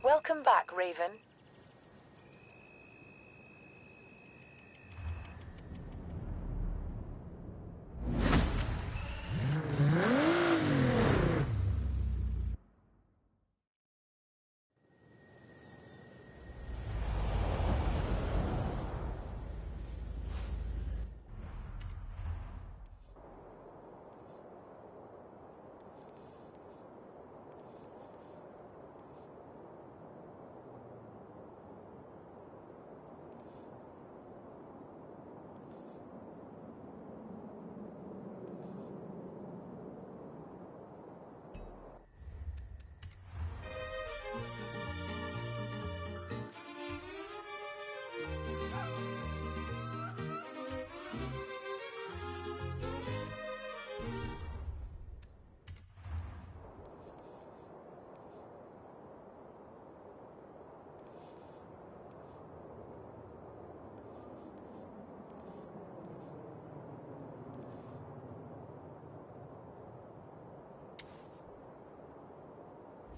Welcome back, Raven.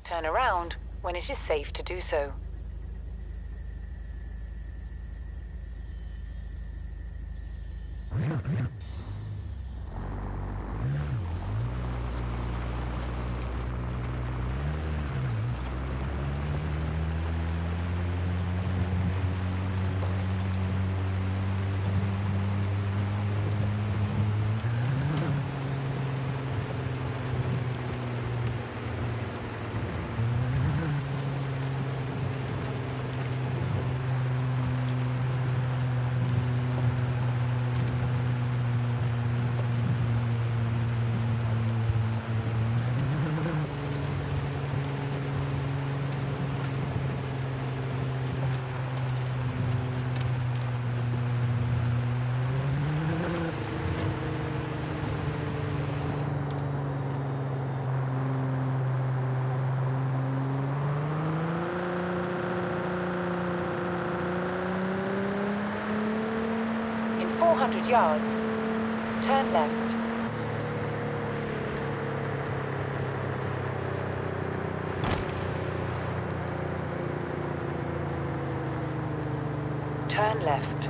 Turn around when it is safe to do so. In 400 yards, turn left. Turn left.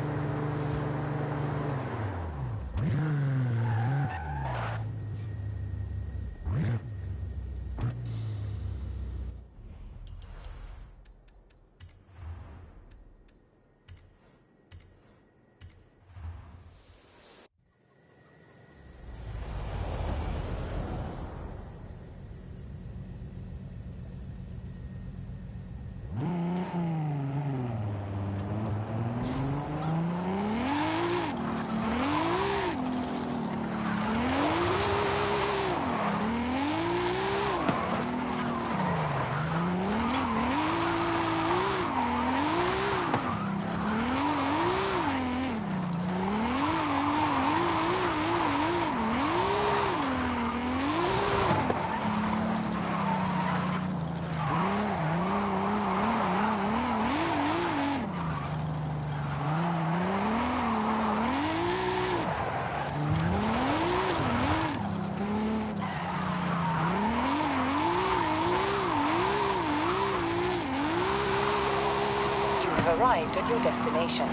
Arrived at your destination.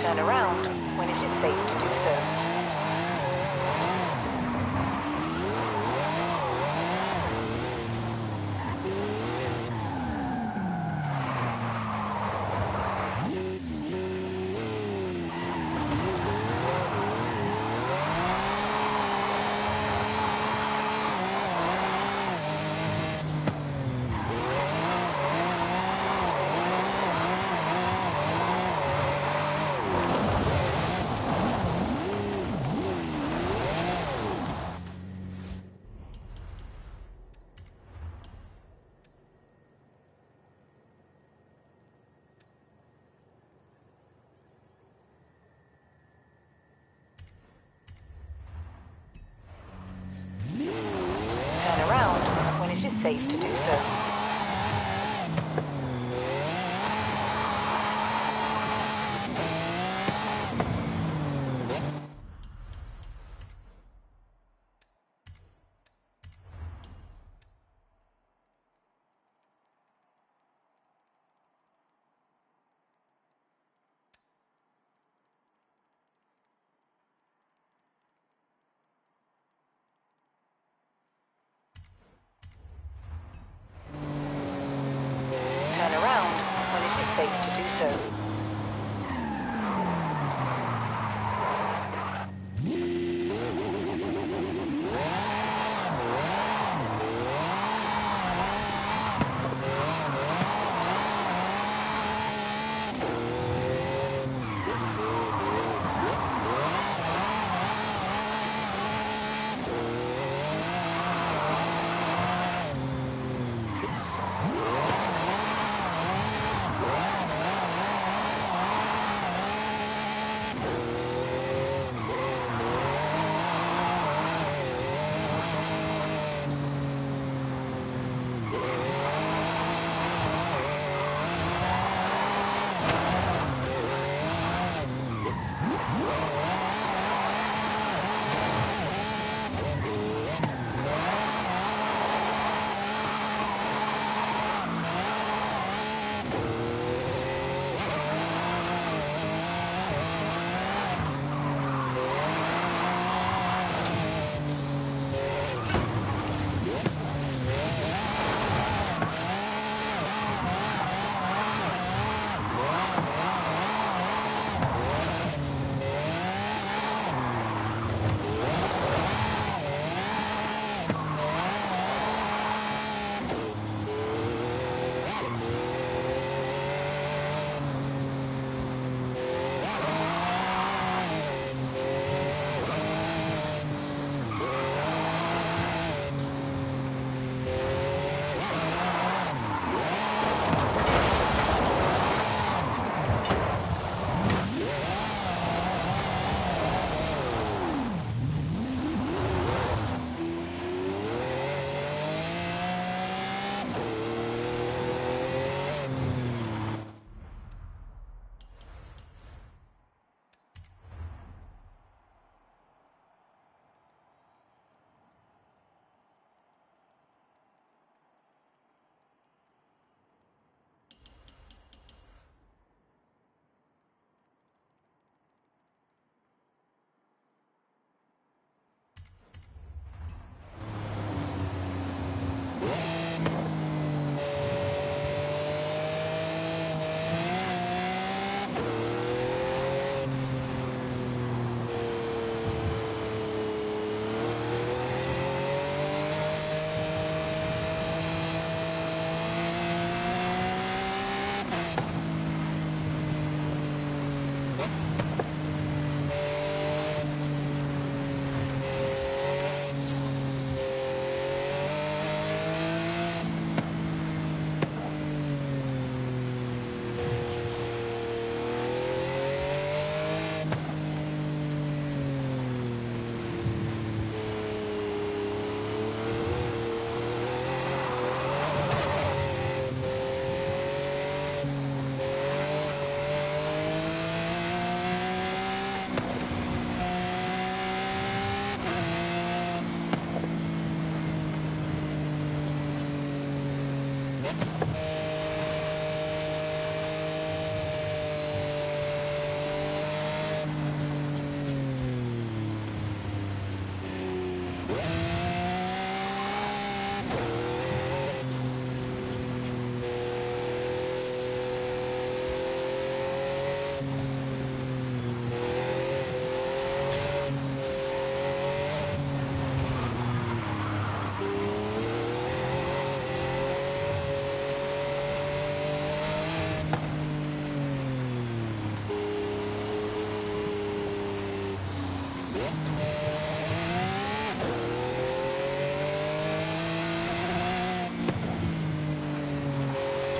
Turn around when it is safe to do so. Turn around when it is safe to do so. Turn around when it is safe to do so.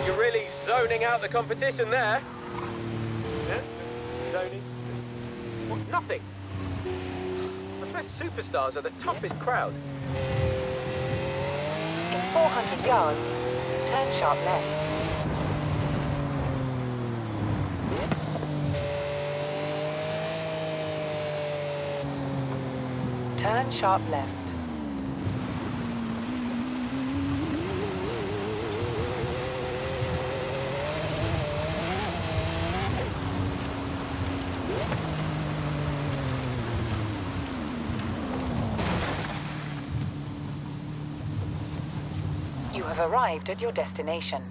You're really zoning out the competition there. Yeah? Zoning? What? Nothing. I swear superstars are the toughest crowd. In 400 yards, turn sharp left. Turn sharp left. You have arrived at your destination.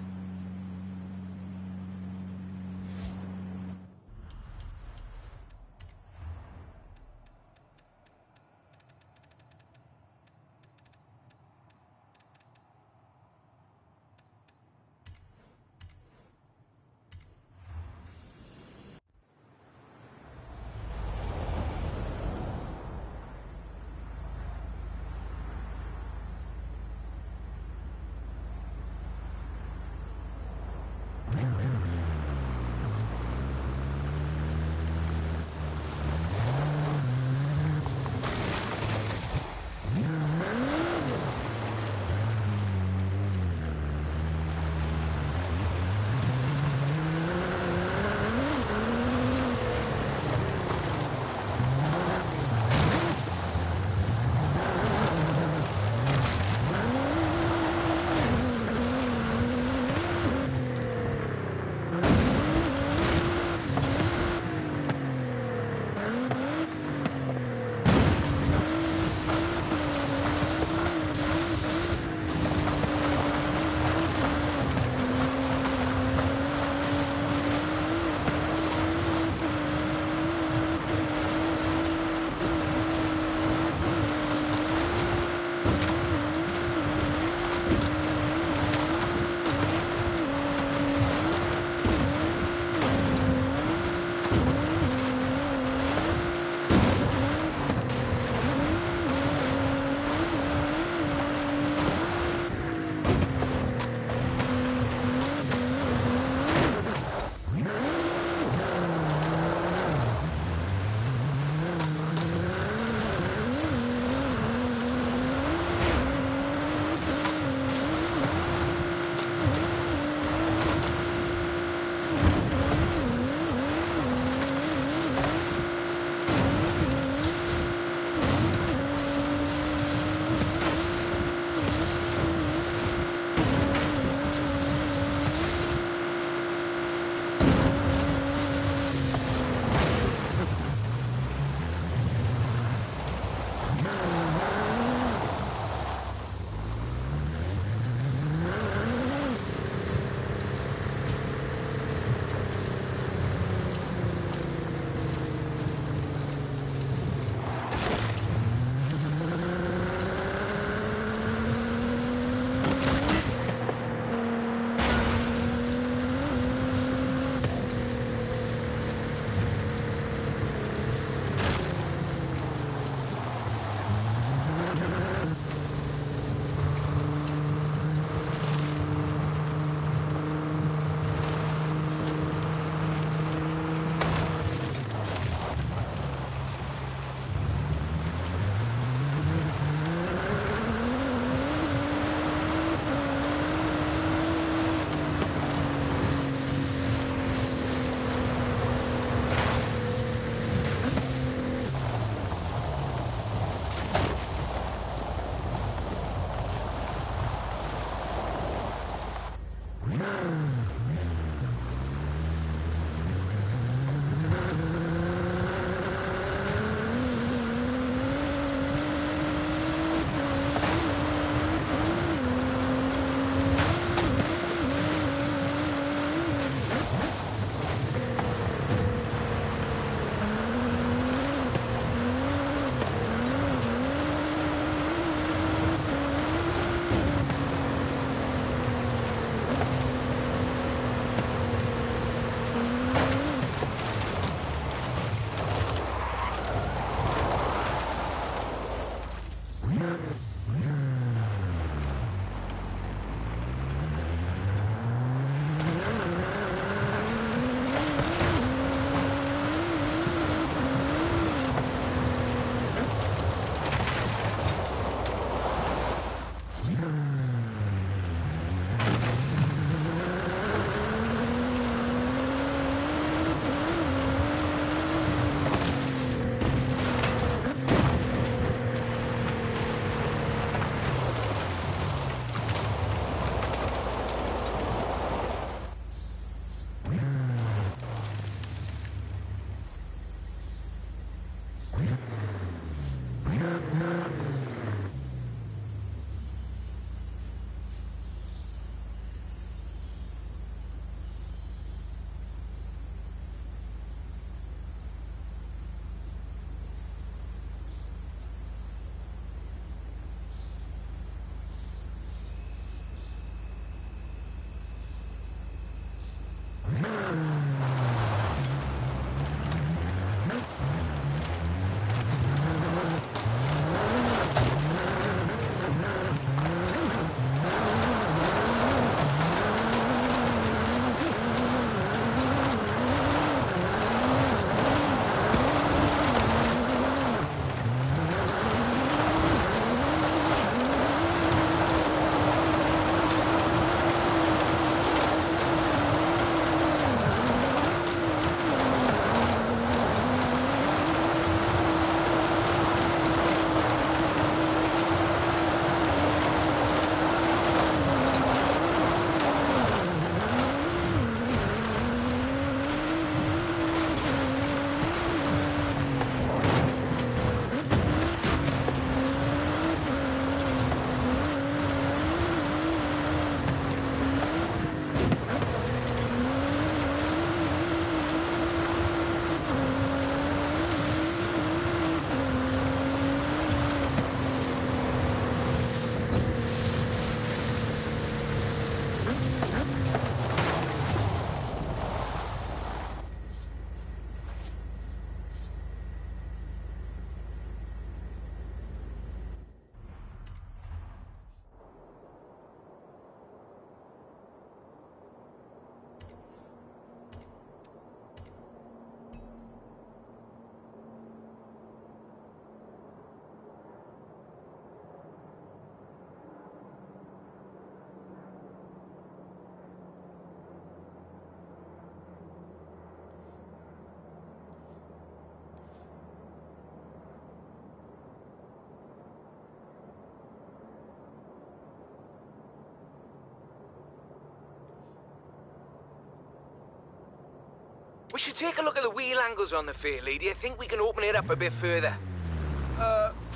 We should take a look at the wheel angles on the fairlead. Do you think we can open it up a bit further?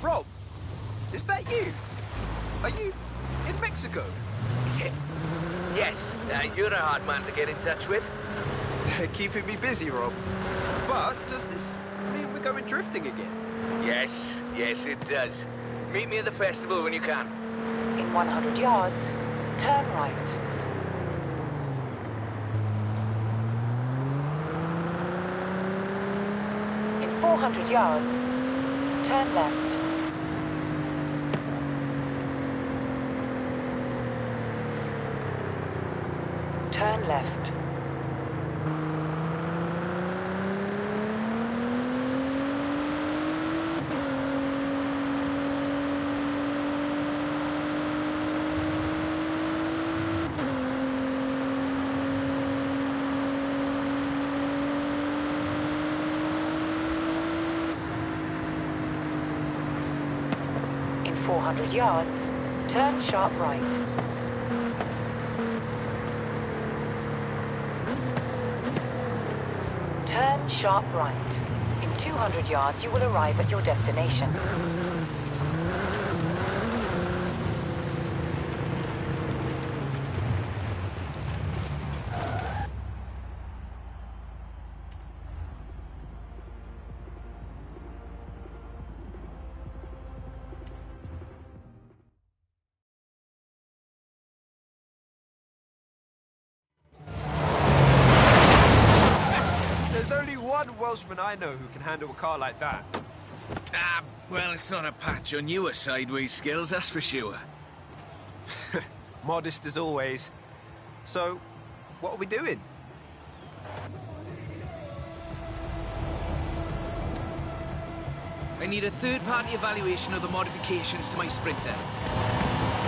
Rob, is that you? Are you in Mexico? Is it? Yes. You're a hard man to get in touch with. Keeping me busy, Rob. But does this mean we're going drifting again? Yes, it does. Meet me at the festival when you can. In 100 yards, turn right. In 400 yards, turn left. Turn left. In 400 yards, turn sharp right. Turn sharp right. In 200 yards, you will arrive at your destination. There's only one Welshman I know who can handle a car like that. Well, it's not a patch on your sideways skills, that's for sure. Modest as always. So, what are we doing? I need a third-party evaluation of the modifications to my Sprinter.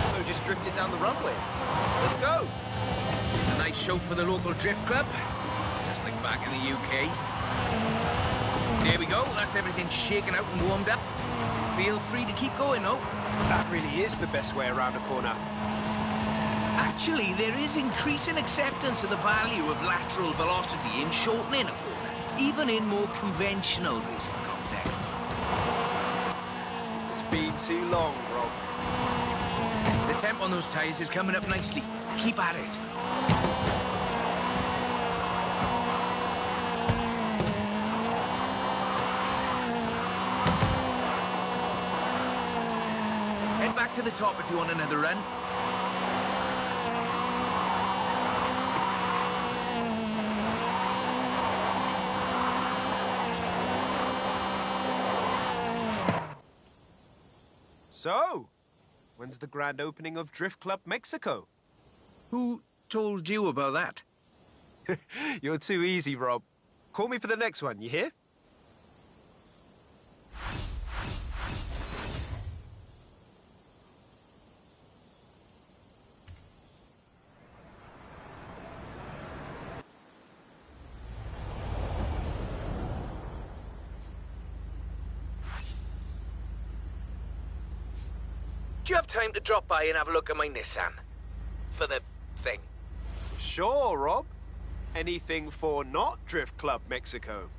So just drift it down the runway. Let's go. A nice show for the local drift club, just like back in the UK. There we go, that's everything shaken out and warmed up. Feel free to keep going, though. That really is the best way around a corner. Actually, there is increasing acceptance of the value of lateral velocity in shortening a corner, even in more conventional racing contexts. It's been too long, Rob. The temp on those tyres is coming up nicely. Keep at it. Head back to the top if you want another run. So, when's the grand opening of Drift Club Mexico? Who told you about that? You're too easy, Rob. Call me for the next one, you hear? Do you have time to drop by and have a look at my Nissan? For the thing. Sure, Rob. Anything for not Drift Club Mexico.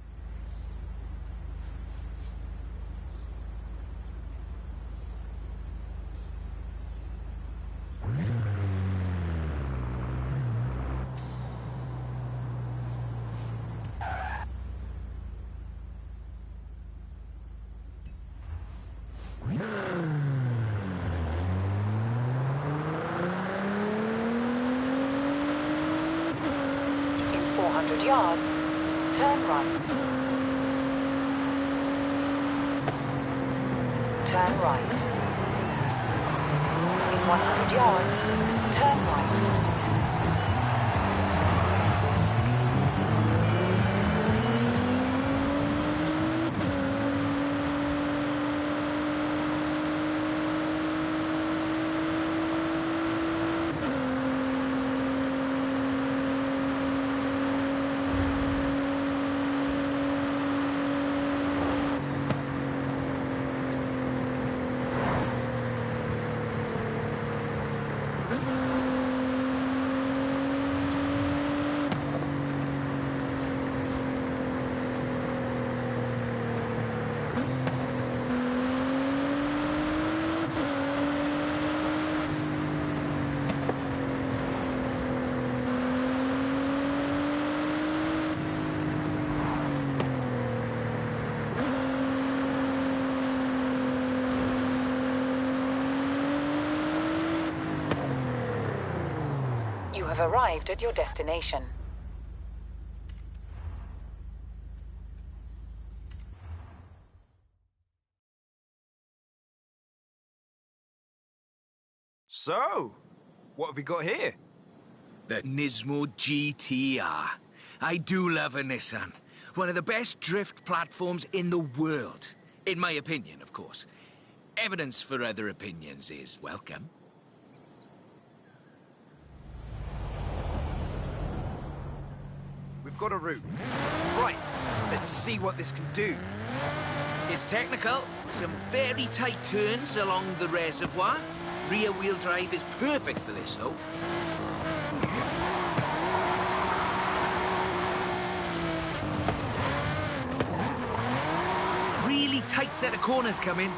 200 yards, turn right. Turn right. In 100 yards, turn right. You have arrived at your destination. So, what have we got here? The Nismo GTR. I do love a Nissan. One of the best drift platforms in the world. In my opinion, of course. Evidence for other opinions is welcome. We've got a route. Right, let's see what this can do. It's technical. Some fairly tight turns along the reservoir. Rear-wheel drive is perfect for this, though. Really tight set of corners coming.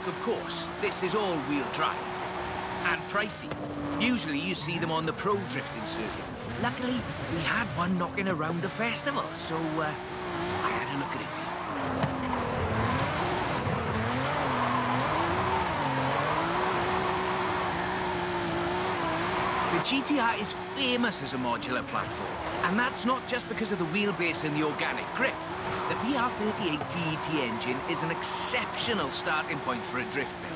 Of course, this is all-wheel drive. And pricey. Usually you see them on the pro drifting circuit. Luckily, we had one knocking around the festival, so I had a look at it for you. The GTR is famous as a modular platform, and that's not just because of the wheelbase and the organic grip. The PR38 DET engine is an exceptional starting point for a drift build.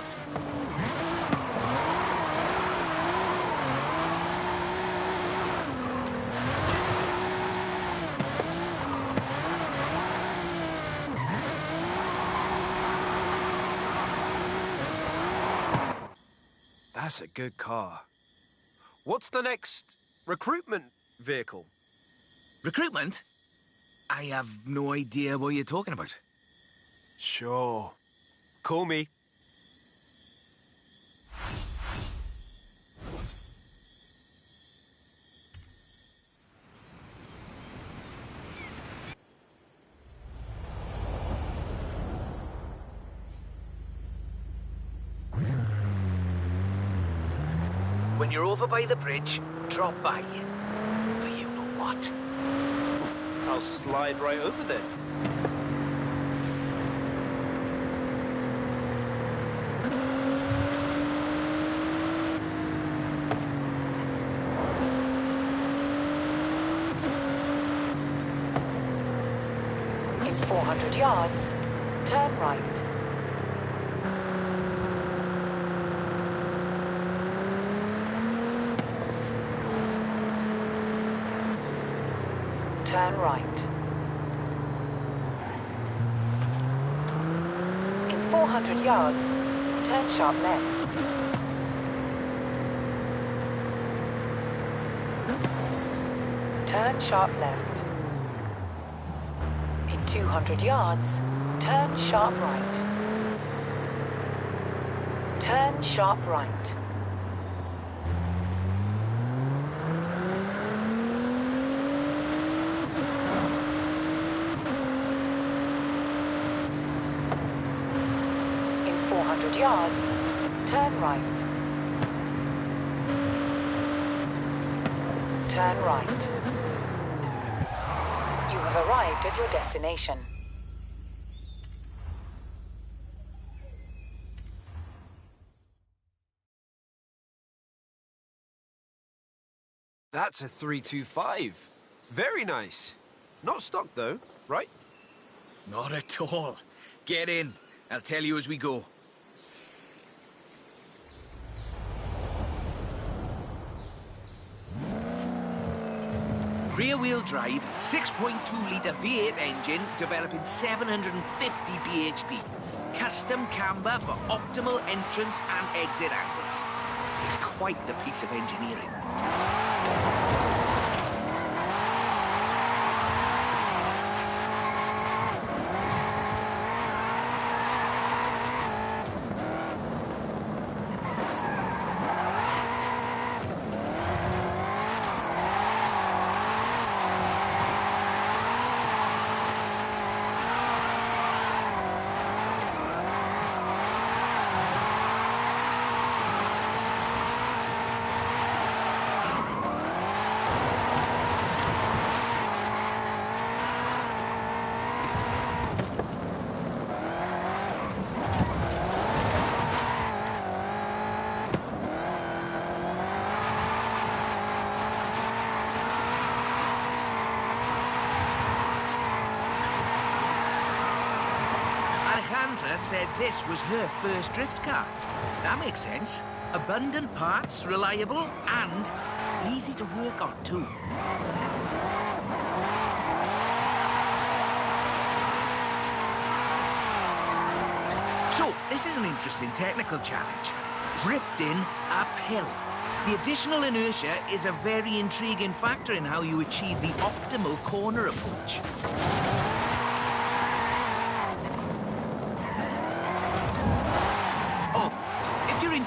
That's a good car. What's the next recruitment vehicle? Recruitment? I have no idea what you're talking about. Sure. Call me. When you're over by the bridge, drop by. For you know what? I'll slide right over there. In 400 yards, turn right. Turn right. In 400 yards, turn sharp left. Turn sharp left. In 200 yards, turn sharp right. Turn sharp right. In 400 yards, turn right. Turn right. You have arrived at your destination. That's a 325. Very nice. Not stock, though, right? Not at all. Get in. I'll tell you as we go. Rear-wheel drive, 6.2-litre V8 engine, developing 750 bhp. Custom camber for optimal entrance and exit angles. It's quite the piece of engineering. Alejandra said this was her first drift car. That makes sense. Abundant parts, reliable, and easy to work on, too. So, this is an interesting technical challenge. Drifting uphill. The additional inertia is a very intriguing factor in how you achieve the optimal corner approach.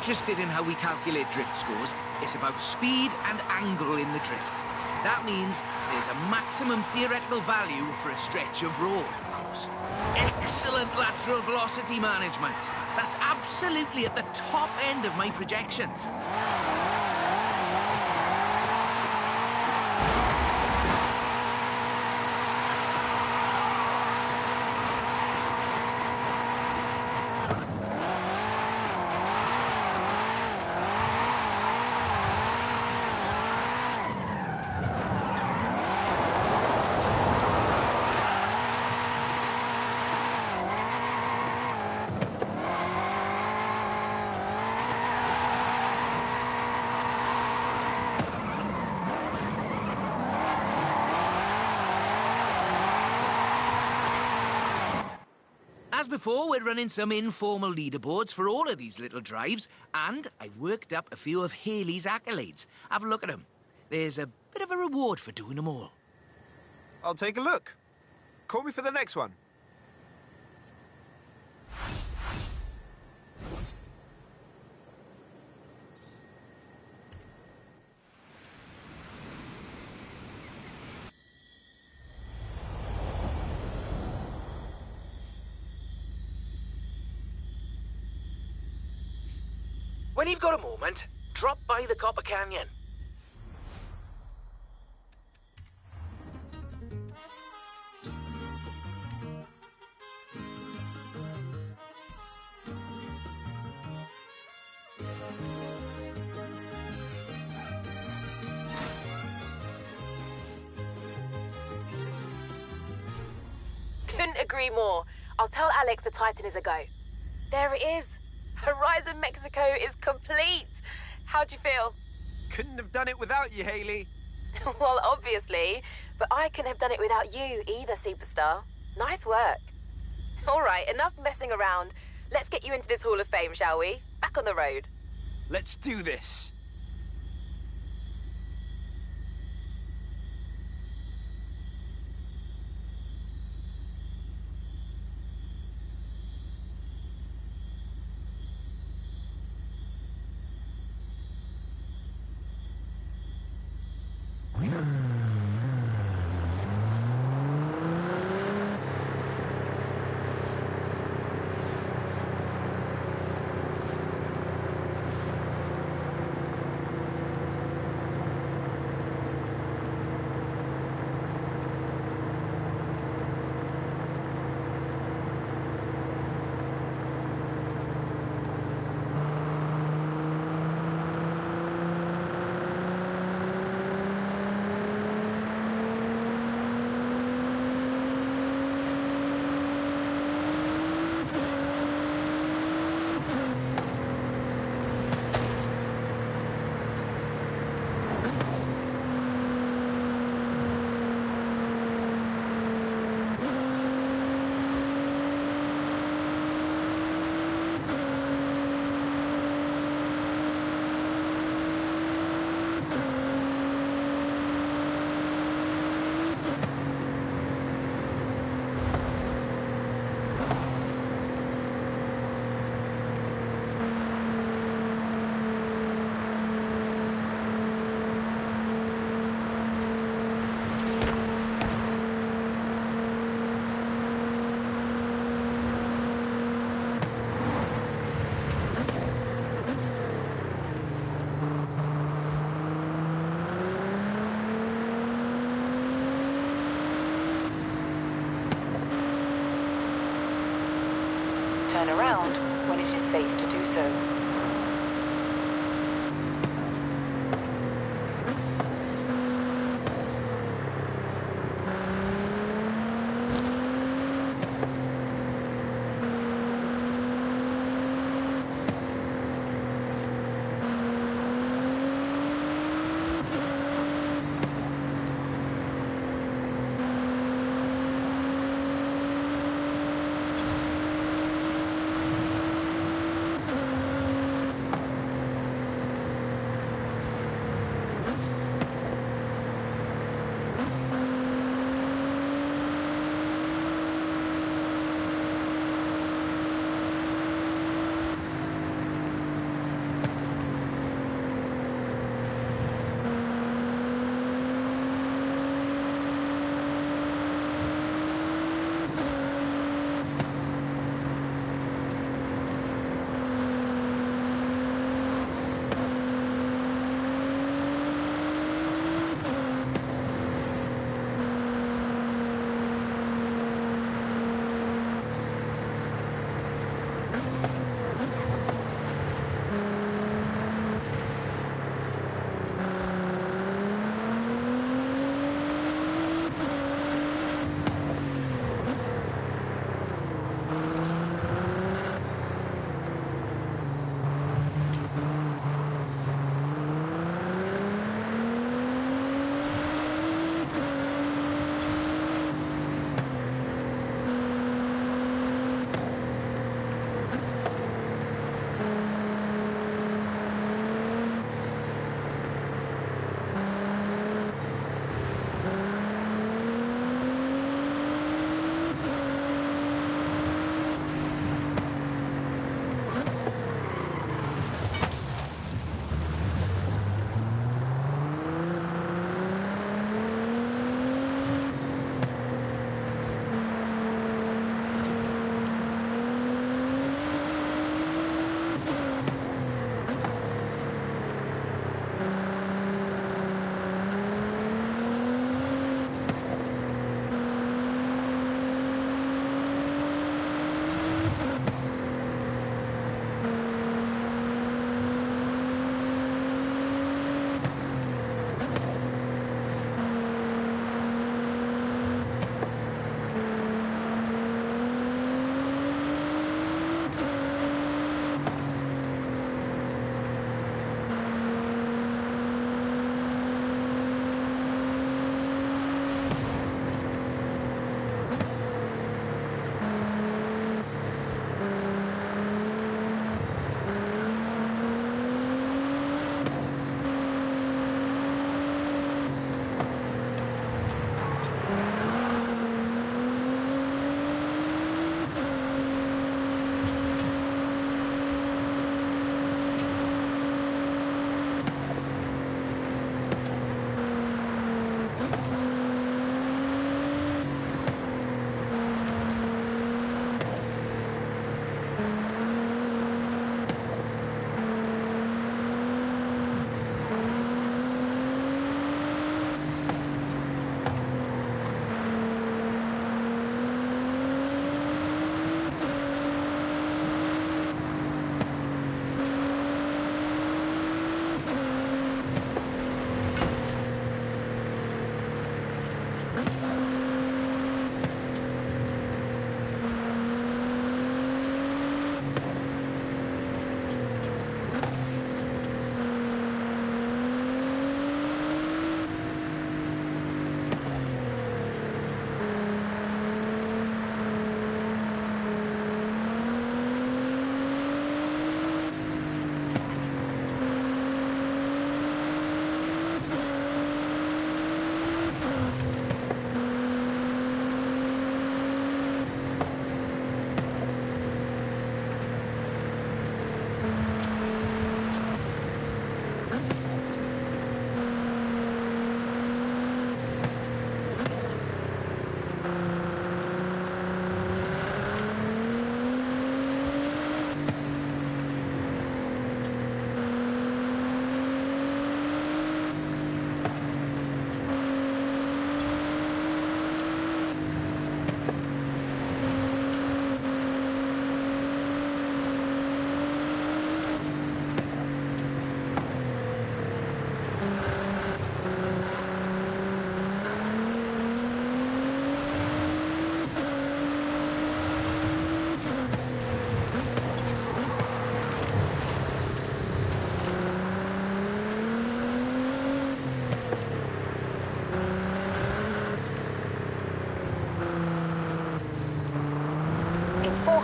Interested in how we calculate drift scores, it's about speed and angle in the drift. That means there's a maximum theoretical value for a stretch of road, of course. Excellent lateral velocity management. That's absolutely at the top end of my projections. As before, we're running some informal leaderboards for all of these little drives, and I've worked up a few of Haley's accolades. Have a look at them. There's a bit of a reward for doing them all. I'll take a look. Call me for the next one. When you've got a moment, drop by the Copper Canyon. Couldn't agree more. I'll tell Alex the Titan is a go. There it is. Horizon Mexico is complete. How'd you feel? Couldn't have done it without you, Haley. Well, obviously, but I couldn't have done it without you either, superstar. Nice work. All right, enough messing around. Let's get you into this Hall of Fame, shall we? Back on the road. Let's do this. Turn around when it is safe to do so.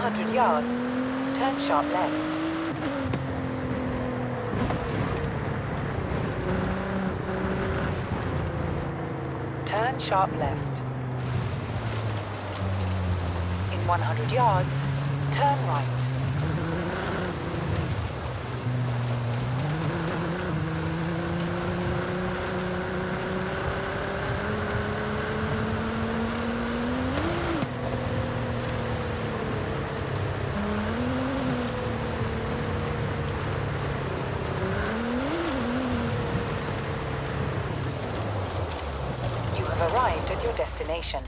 400 yards, turn sharp left. Turn sharp left. In 100 yards, turn right. You have arrived at your destination.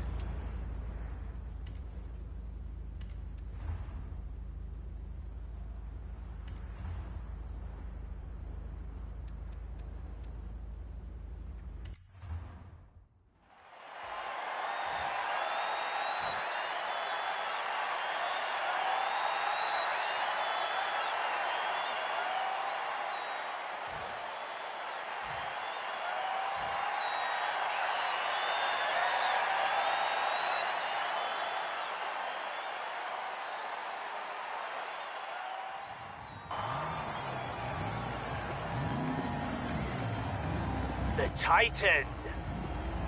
The Titan!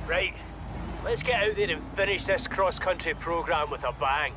Right, let's get out there and finish this cross-country programme with a bang.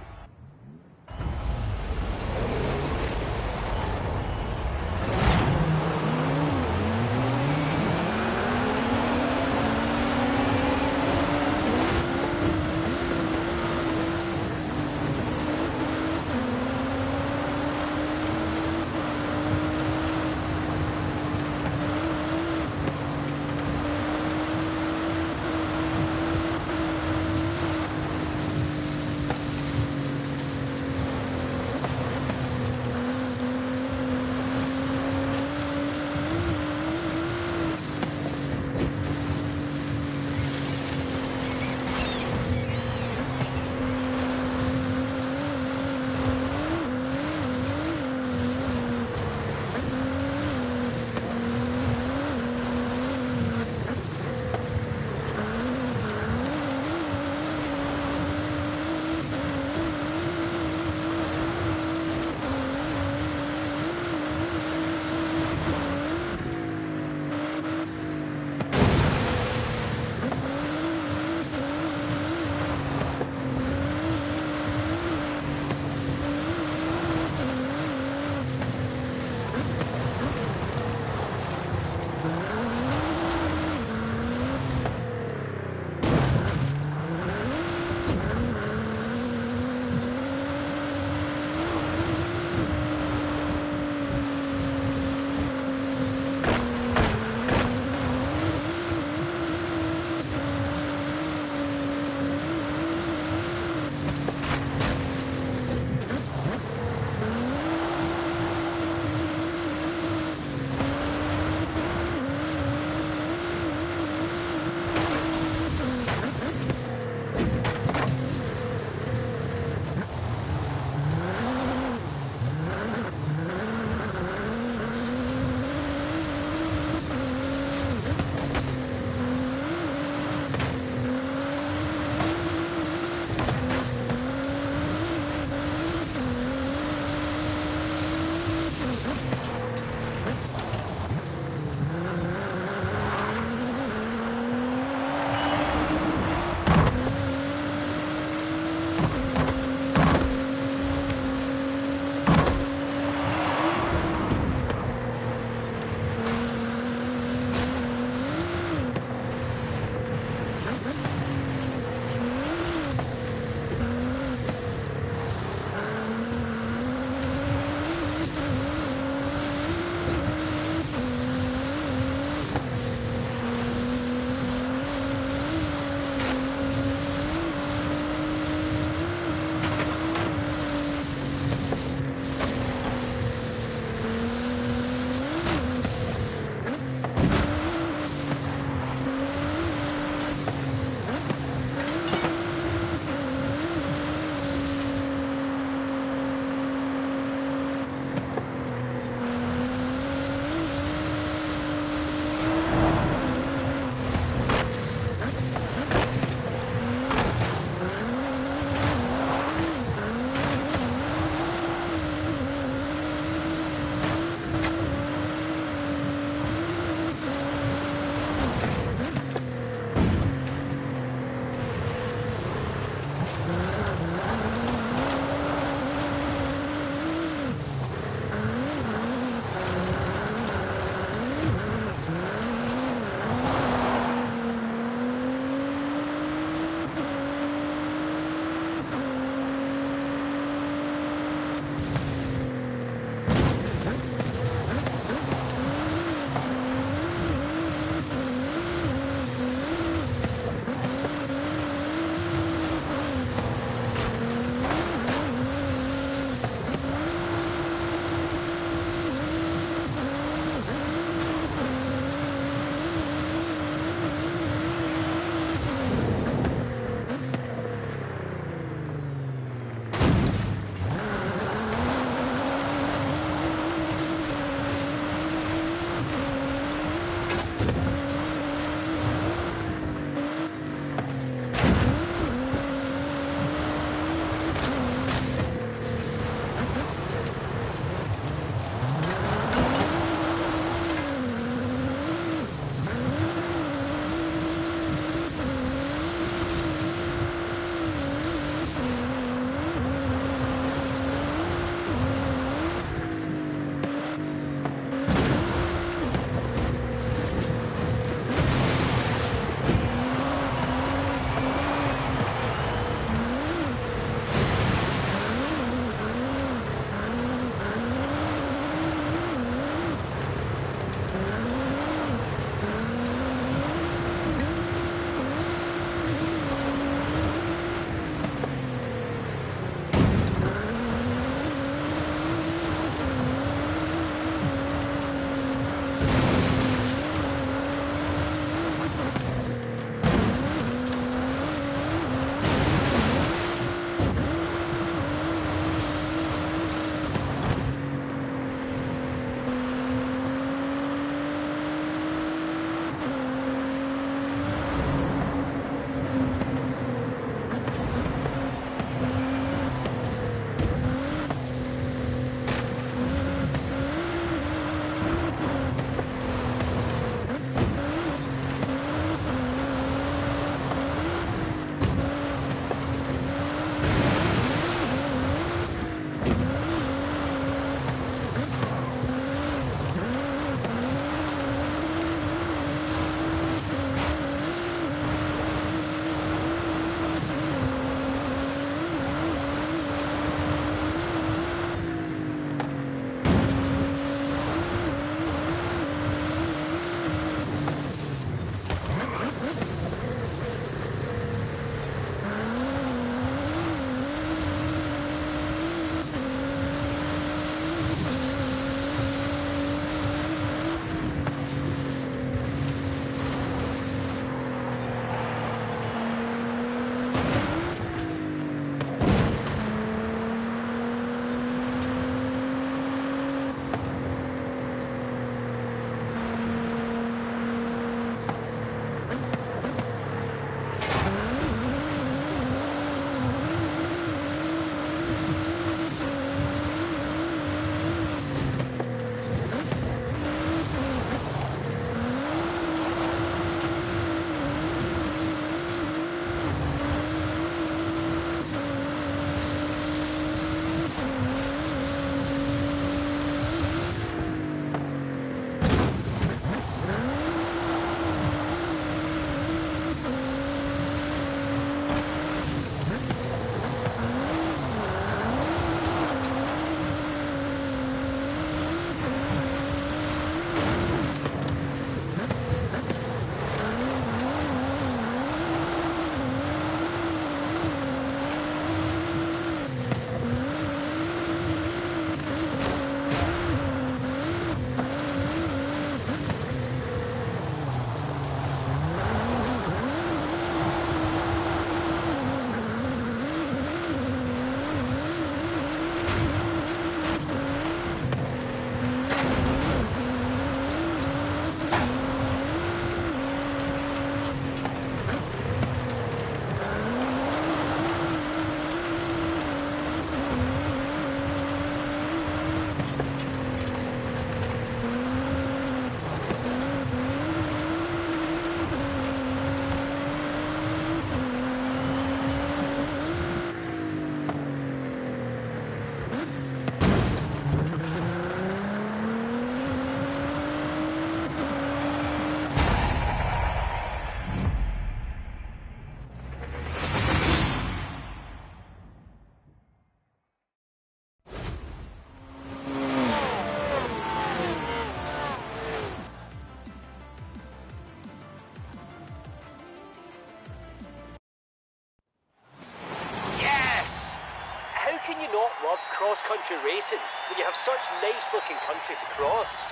cross-country racing when you have such nice-looking country to cross?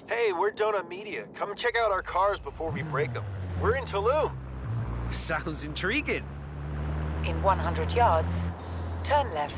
Hey, we're Donut Media. Come check out our cars before we break them. We're in Tulum. Sounds intriguing. In 100 yards, turn left.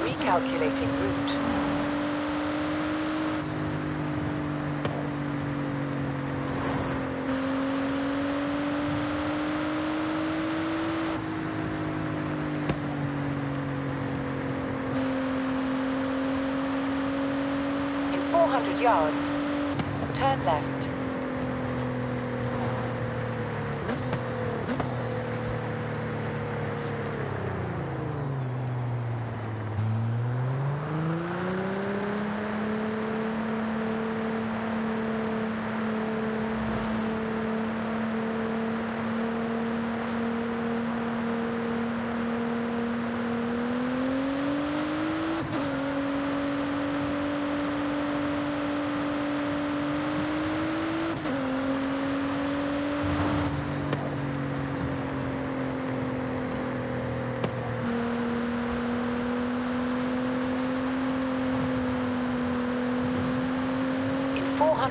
Recalculating route. In 400 yards, turn left.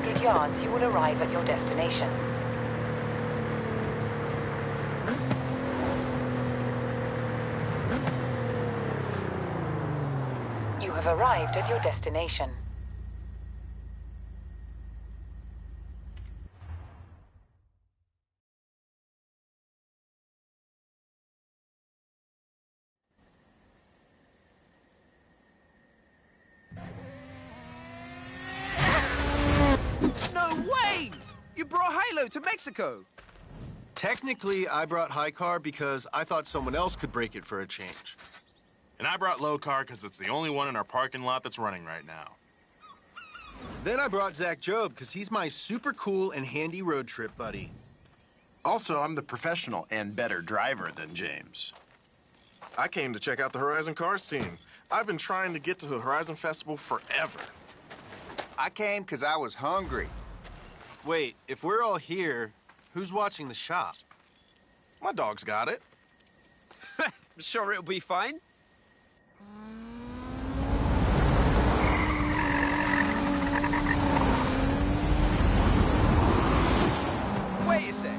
200 yards, you will arrive at your destination. You have arrived at your destination. No way! You brought Hilo to Mexico! Technically, I brought high car because I thought someone else could break it for a change. And I brought low car because it's the only one in our parking lot that's running right now. Then I brought Zach Job because he's my super cool and handy road trip buddy. Also, I'm the professional and better driver than James. I came to check out the Horizon Cars scene. I've been trying to get to the Horizon Festival forever. I came because I was hungry. Wait, if we're all here, who's watching the shop? My dog's got it. Sure it'll be fine. Wait a sec.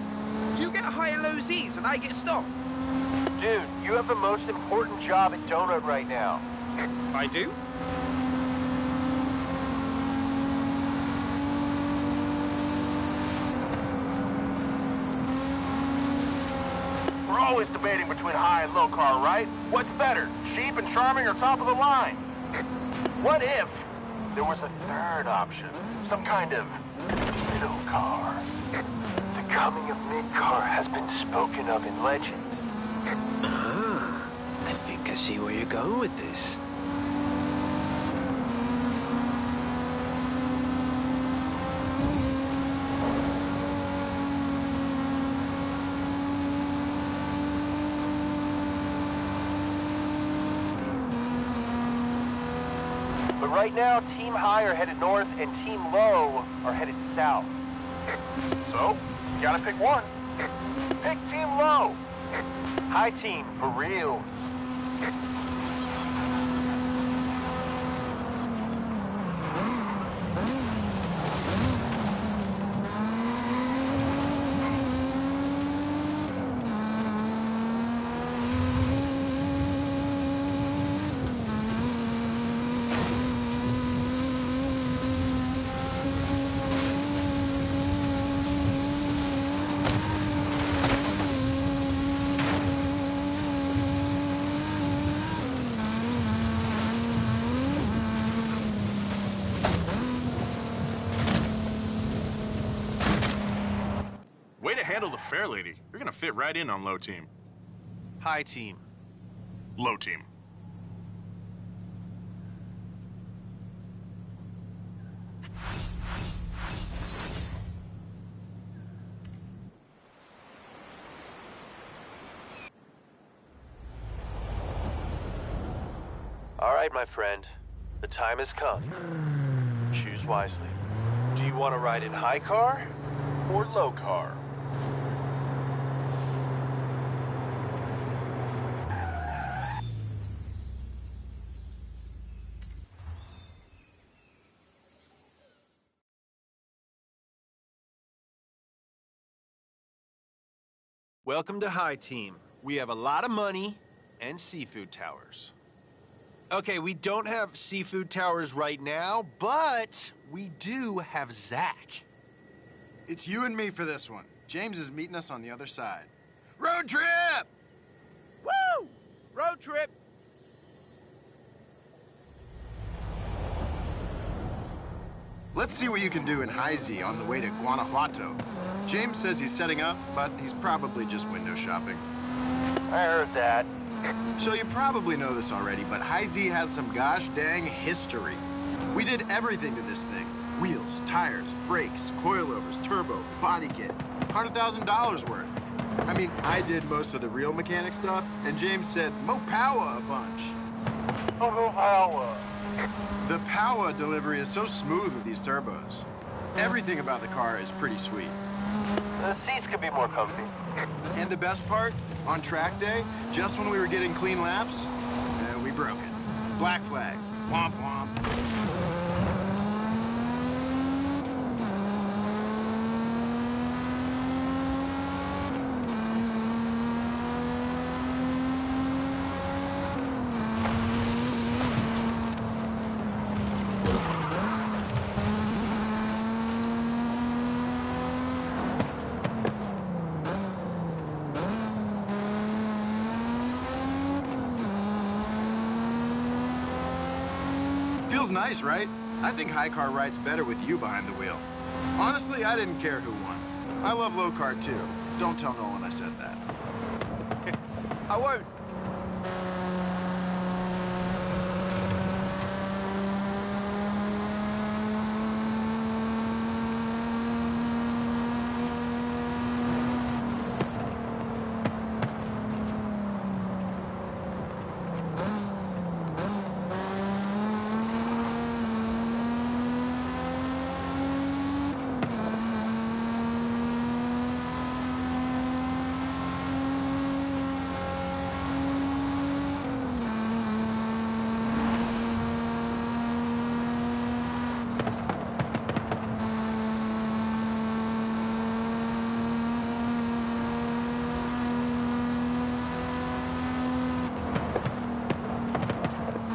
You get high and low Z's and I get stopped. Dude, you have the most important job at Donut right now. I do? We're always debating between high and low car, right? What's better, cheap and charming or top of the line? What if there was a third option? Some kind of middle car? The coming of mid-car has been spoken of in legend. I think I see where you're going with this. But right now, Team High are headed north and Team Low are headed south. So, you gotta pick one. Pick Team Low. High team, for reals. Way to handle the fair lady. You're gonna fit right in on low team. High team. Low team. All right, my friend. The time has come. Choose wisely. Do you want to ride in high car or low car? Welcome to High Team. We have a lot of money and seafood towers. Okay, we don't have seafood towers right now, but we do have Zach. It's you and me for this one. James is meeting us on the other side. Road trip! Woo! Road trip! Let's see what you can do in High Z on the way to Guanajuato. James says he's setting up, but he's probably just window shopping. I heard that. So you probably know this already, but High Z has some gosh dang history. We did everything to this thing. Wheels, tires, brakes, coilovers, turbo, body kit. $100,000 worth. I mean, I did most of the real mechanic stuff, and James said, "Mo power a bunch." Oh, power. The power delivery is so smooth with these turbos. Everything about the car is pretty sweet. The seats could be more comfy. And the best part, on track day, just when we were getting clean laps, we broke it. Black flag. Womp womp. Feels nice, right? I think high car rides better with you behind the wheel. Honestly, I didn't care who won. I love low car too. Don't tell Nolan I said that. I won't.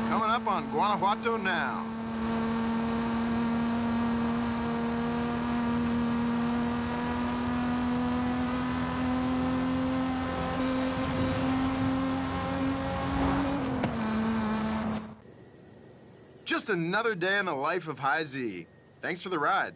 Coming up on Guanajuato now. Just another day in the life of High Z. Thanks for the ride.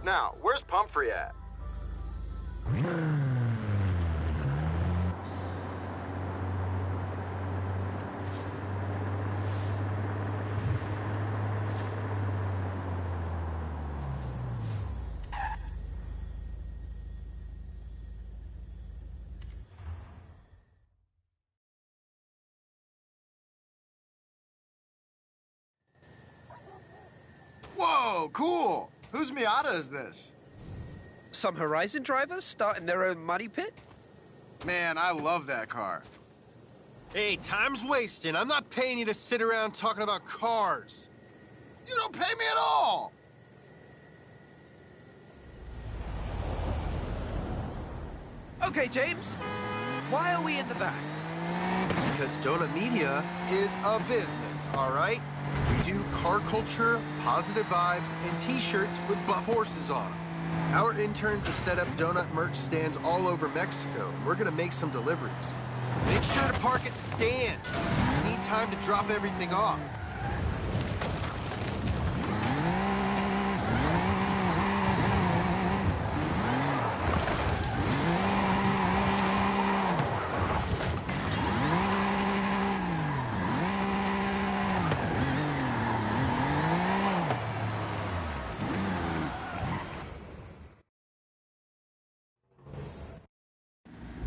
Now, where's Pumphrey at? Whoa, cool! Whose Miata is this? Some Horizon drivers starting their own muddy pit? Man, I love that car. Hey, time's wasting. I'm not paying you to sit around talking about cars. You don't pay me at all! Okay, James. Why are we in the back? Because Donut Media is a business, all right? We do car culture, positive vibes, and t-shirts with buff horses on them. Our interns have set up donut merch stands all over Mexico, and we're gonna make some deliveries. Make sure to park at the stand. We need time to drop everything off.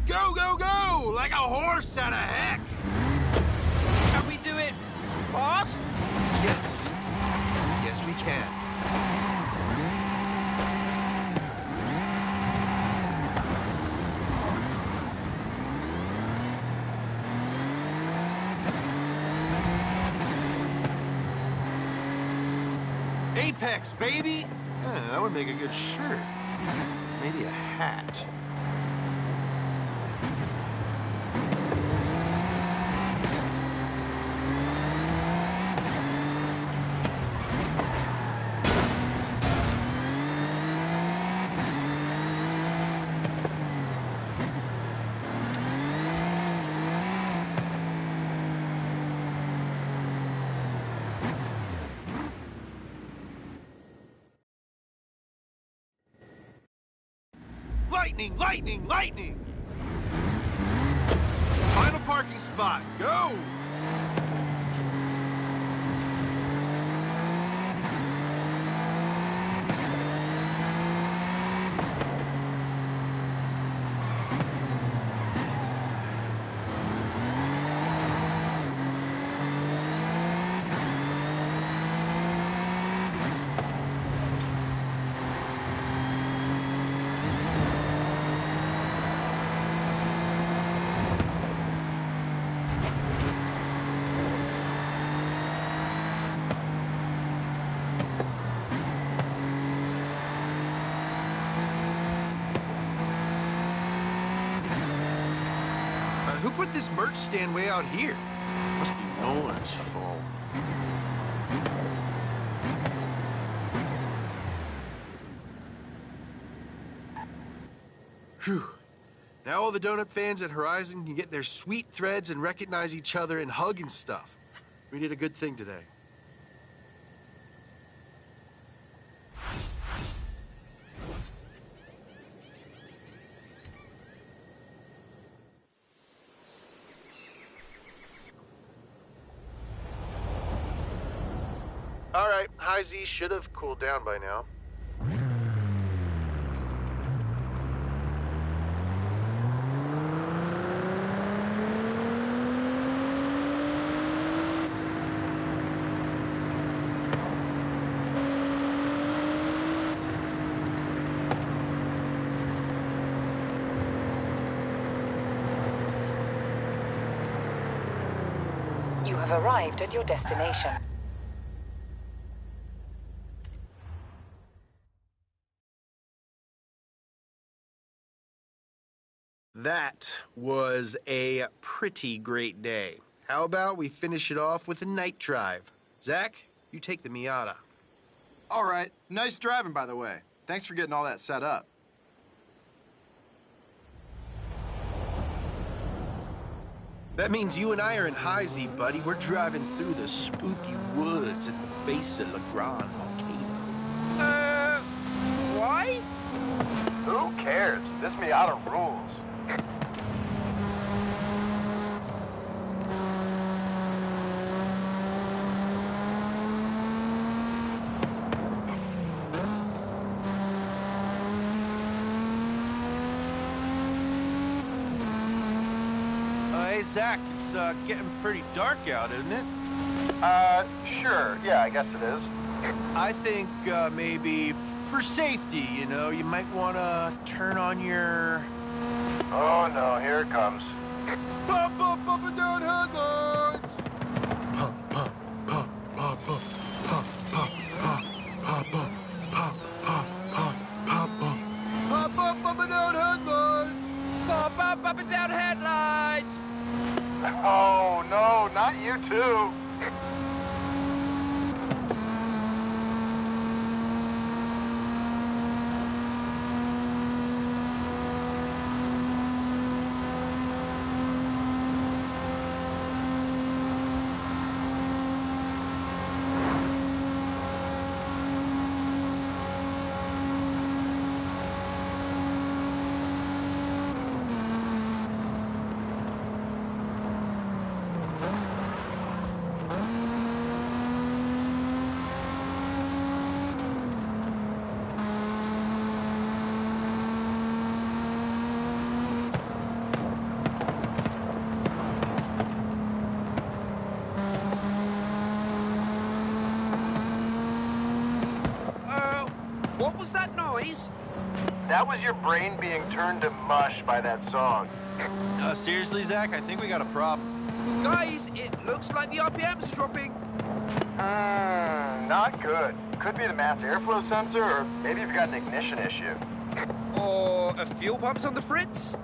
Go, go, go! Like a horse out of heck! Can we do it fast? Yes. Yes, we can. Apex, baby! That would make a good shirt. Maybe a hat. Lightning, lightning, lightning! Final parking spot, go! Who put this merch stand way out here? Must be Nolan's fault. Whew. Now all the donut fans at Horizon can get their sweet threads and recognize each other and hug and stuff. We did a good thing today. All right, High Z should have cooled down by now. You have arrived at your destination. That was a pretty great day. How about we finish it off with a night drive? Zach, you take the Miata. All right. Nice driving, by the way. Thanks for getting all that set up. That means you and I are in High Z, buddy. We're driving through the spooky woods at the base of La Grande volcano. Why? Who cares? This Miata rules. Hey, Zach, it's getting pretty dark out, isn't it? Sure. Yeah, I guess it is. I think maybe for safety, you know, you might want to turn on your... Oh, no, here it comes. Pop, pop, up and down headlights! Pop, pop, pop, pop, pop, pop, pop, pop, pop, pop, pop, pop, pop, pop, pop. Pop, pop, up and down headlights! Pop up and down headlights! Oh, no, not you too. What was that noise? That was your brain being turned to mush by that song. Seriously, Zach, I think we got a problem. Guys, it looks like the RPMs are dropping. Not good. Could be the mass airflow sensor, or maybe you've got an ignition issue. Or a fuel pump's on the fritz?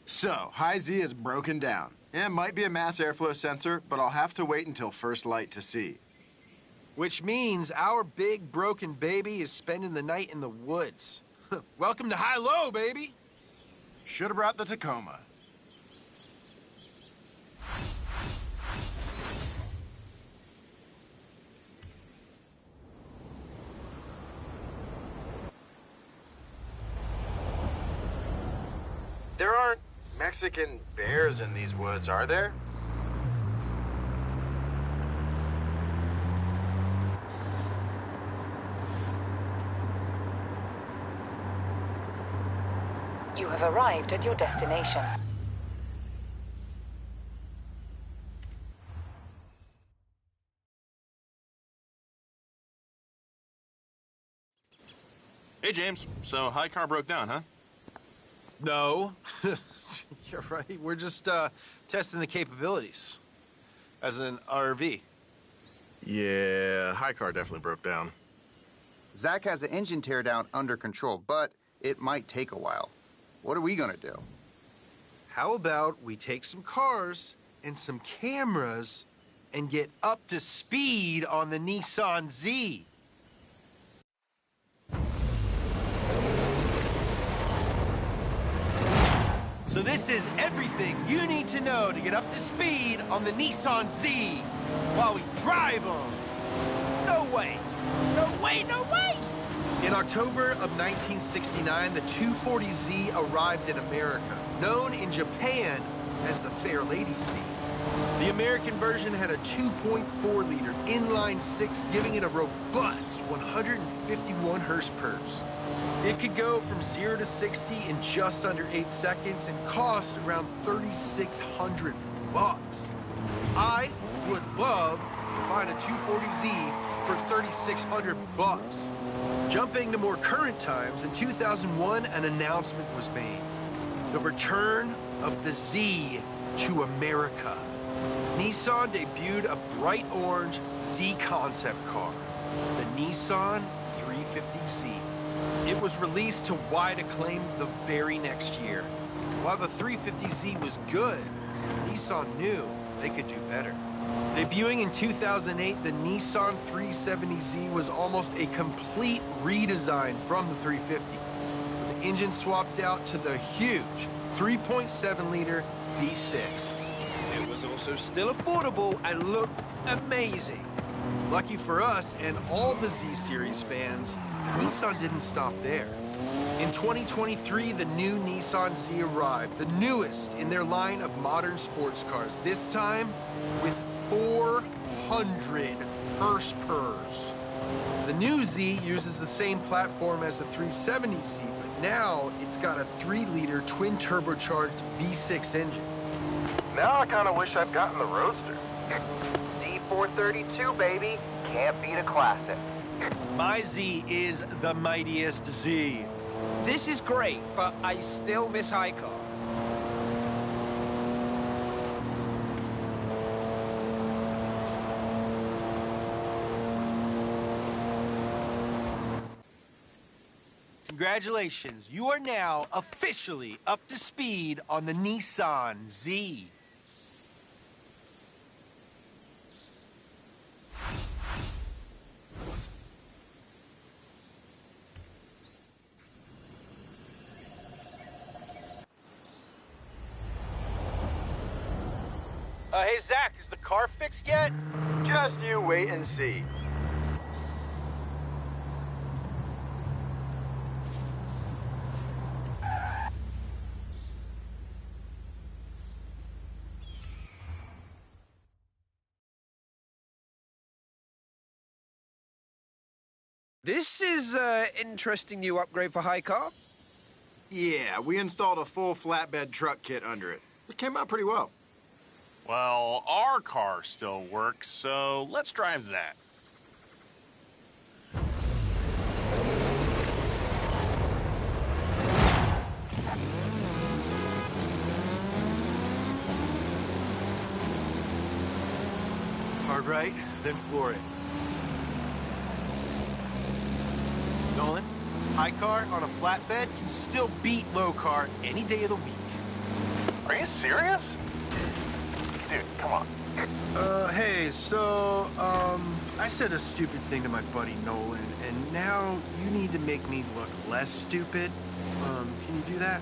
So, High Z is broken down. It might be a mass airflow sensor, but I'll have to wait until first light to see. Which means our big broken baby is spending the night in the woods. Welcome to High-Low, baby! Should have brought the Tacoma. There aren't Mexican bears in these woods, are there? have arrived at your destination. Hey, James. So, high car broke down, huh? No. You're right. We're just testing the capabilities as an RV. Yeah, high car definitely broke down. Zach has the engine teardown under control, but it might take a while. What are we gonna do? How about we take some cars and some cameras and get up to speed on the Nissan Z? So this is everything you need to know to get up to speed on the Nissan Z while we drive them. No way! No way, no way! In October of 1969, the 240Z arrived in America, known in Japan as the Fair Lady Z. The American version had a 2.4-liter inline-six, giving it a robust 151 horsepower. It could go from 0 to 60 in just under 8 seconds and cost around $3,600. I would love to find a 240Z for $3,600. Jumping to more current times, in 2001, an announcement was made. The return of the Z to America. Nissan debuted a bright orange Z concept car, the Nissan 350Z. It was released to wide acclaim the very next year. While the 350Z was good, Nissan knew they could do better. Debuting in 2008, the Nissan 370Z was almost a complete redesign from the 350. With the engine swapped out to the huge 3.7-liter V6. It was also still affordable and looked amazing. Lucky for us and all the Z-Series fans, Nissan didn't stop there. In 2023, the new Nissan Z arrived, the newest in their line of modern sports cars, this time with 400 horsepower. The new Z uses the same platform as the 370Z, but now it's got a 3-liter twin-turbocharged V6 engine. Now I kind of wish I'd gotten the Roadster. Z432, baby. Can't beat a classic. My Z is the mightiest Z. This is great, but I still miss high car. Congratulations, you are now officially up to speed on the Nissan Z. Hey, Zach, is the car fixed yet? Just you wait and see. This is an interesting new upgrade for high car. Yeah, we installed a full flatbed truck kit under it. It came out pretty well. Well, our car still works, so let's drive that. Hard right, then floor it. Nolan, high car on a flatbed can still beat low car any day of the week. Are you serious? Dude, come on. Hey, so, I said a stupid thing to my buddy Nolan, and now you need to make me look less stupid. Can you do that?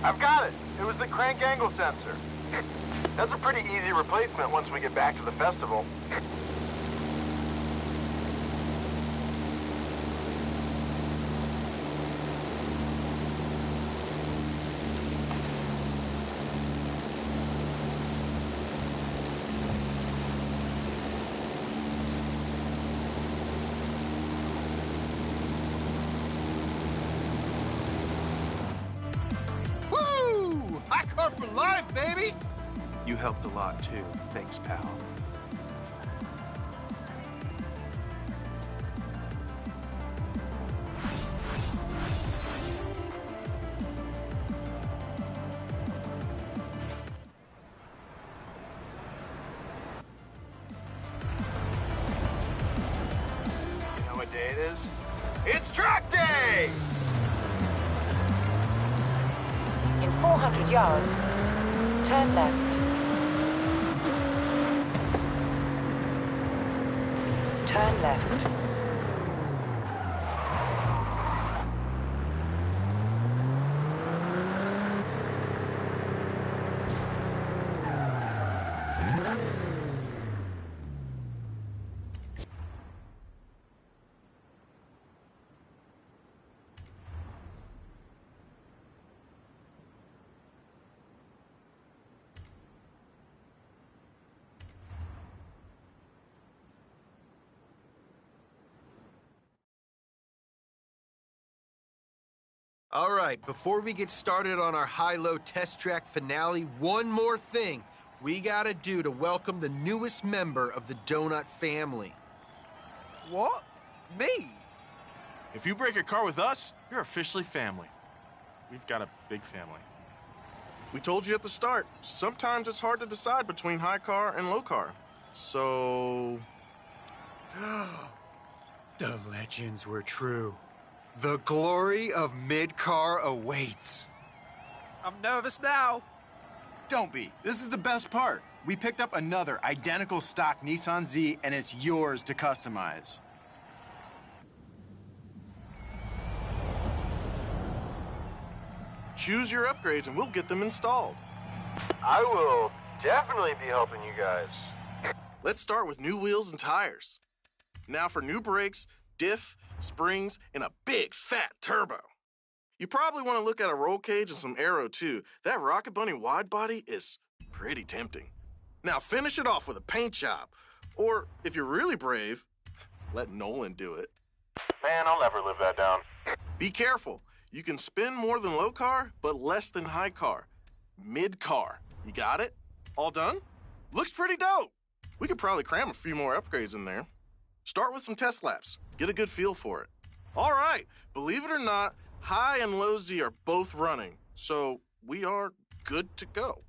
I've got it. It was the crank angle sensor. That's a pretty easy replacement once we get back to the festival. Woo! High car for life, baby! You helped a lot too. Thanks, pal. You know what day it is? It's track day! In 400 yards, turn left. Turn left. All right, before we get started on our high-low test track finale, one more thing we gotta do to welcome the newest member of the Donut family. What? Me? If you break a car with us, you're officially family. We've got a big family. We told you at the start, sometimes it's hard to decide between high car and low car. So... The legends were true. The glory of mid-car awaits. I'm nervous now. Don't be. This is the best part. We picked up another identical stock Nissan Z, and it's yours to customize. Choose your upgrades and we'll get them installed. I will definitely be helping you guys. Let's start with new wheels and tires. Now for new brakes, diff, springs, and a big fat turbo. You probably want to look at a roll cage and some aero too. That Rocket Bunny wide body is pretty tempting. Now finish it off with a paint job. Or if you're really brave, let Nolan do it. Man, I'll never live that down. Be careful. You can spend more than low car, but less than high car. Mid car. You got it? All done? Looks pretty dope. We could probably cram a few more upgrades in there. Start with some test laps. Get a good feel for it. All right, believe it or not, high and low Z are both running, so we are good to go.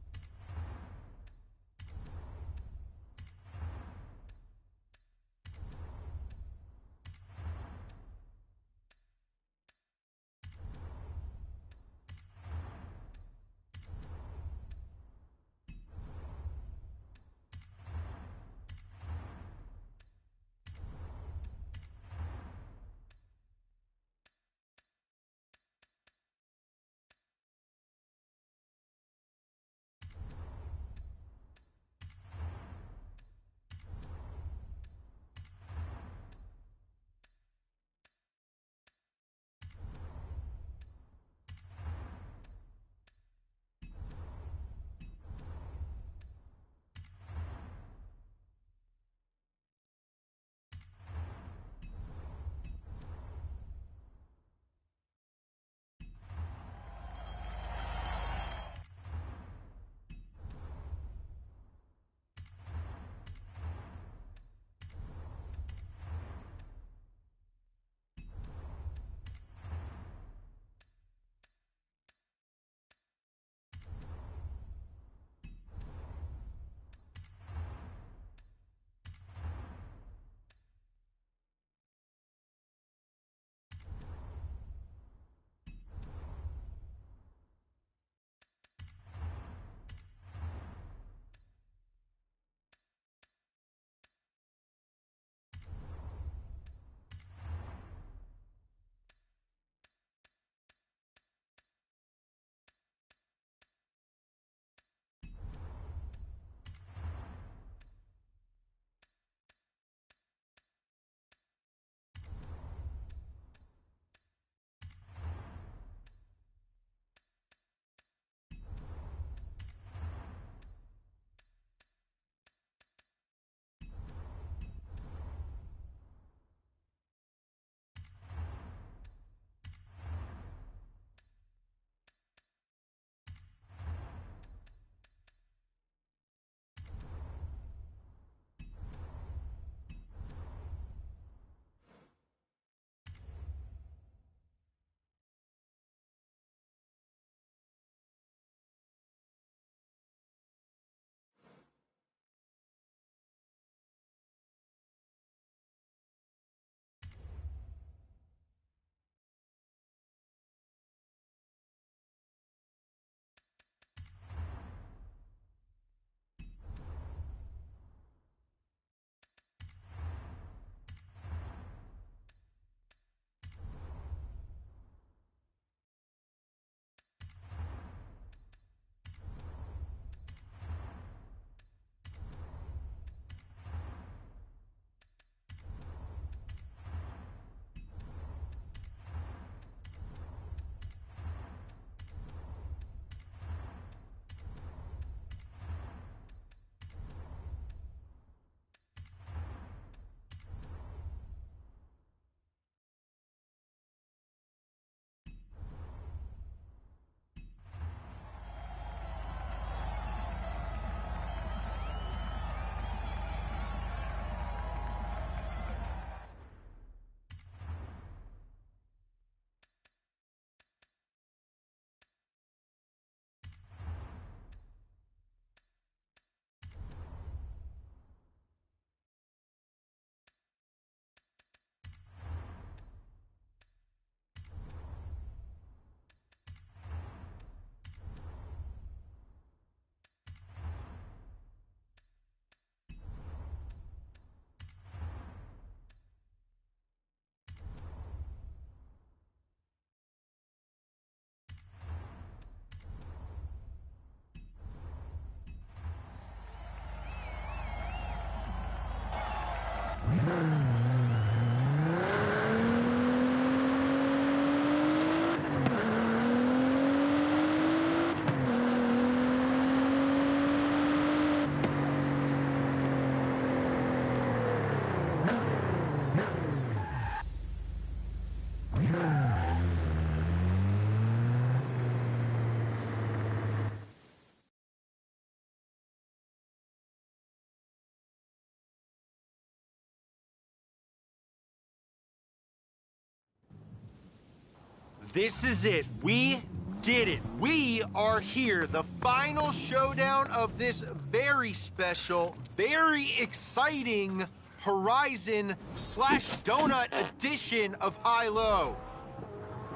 This is it. We did it. We are here. The final showdown of this very special, very exciting Horizon/Donut edition of High Low.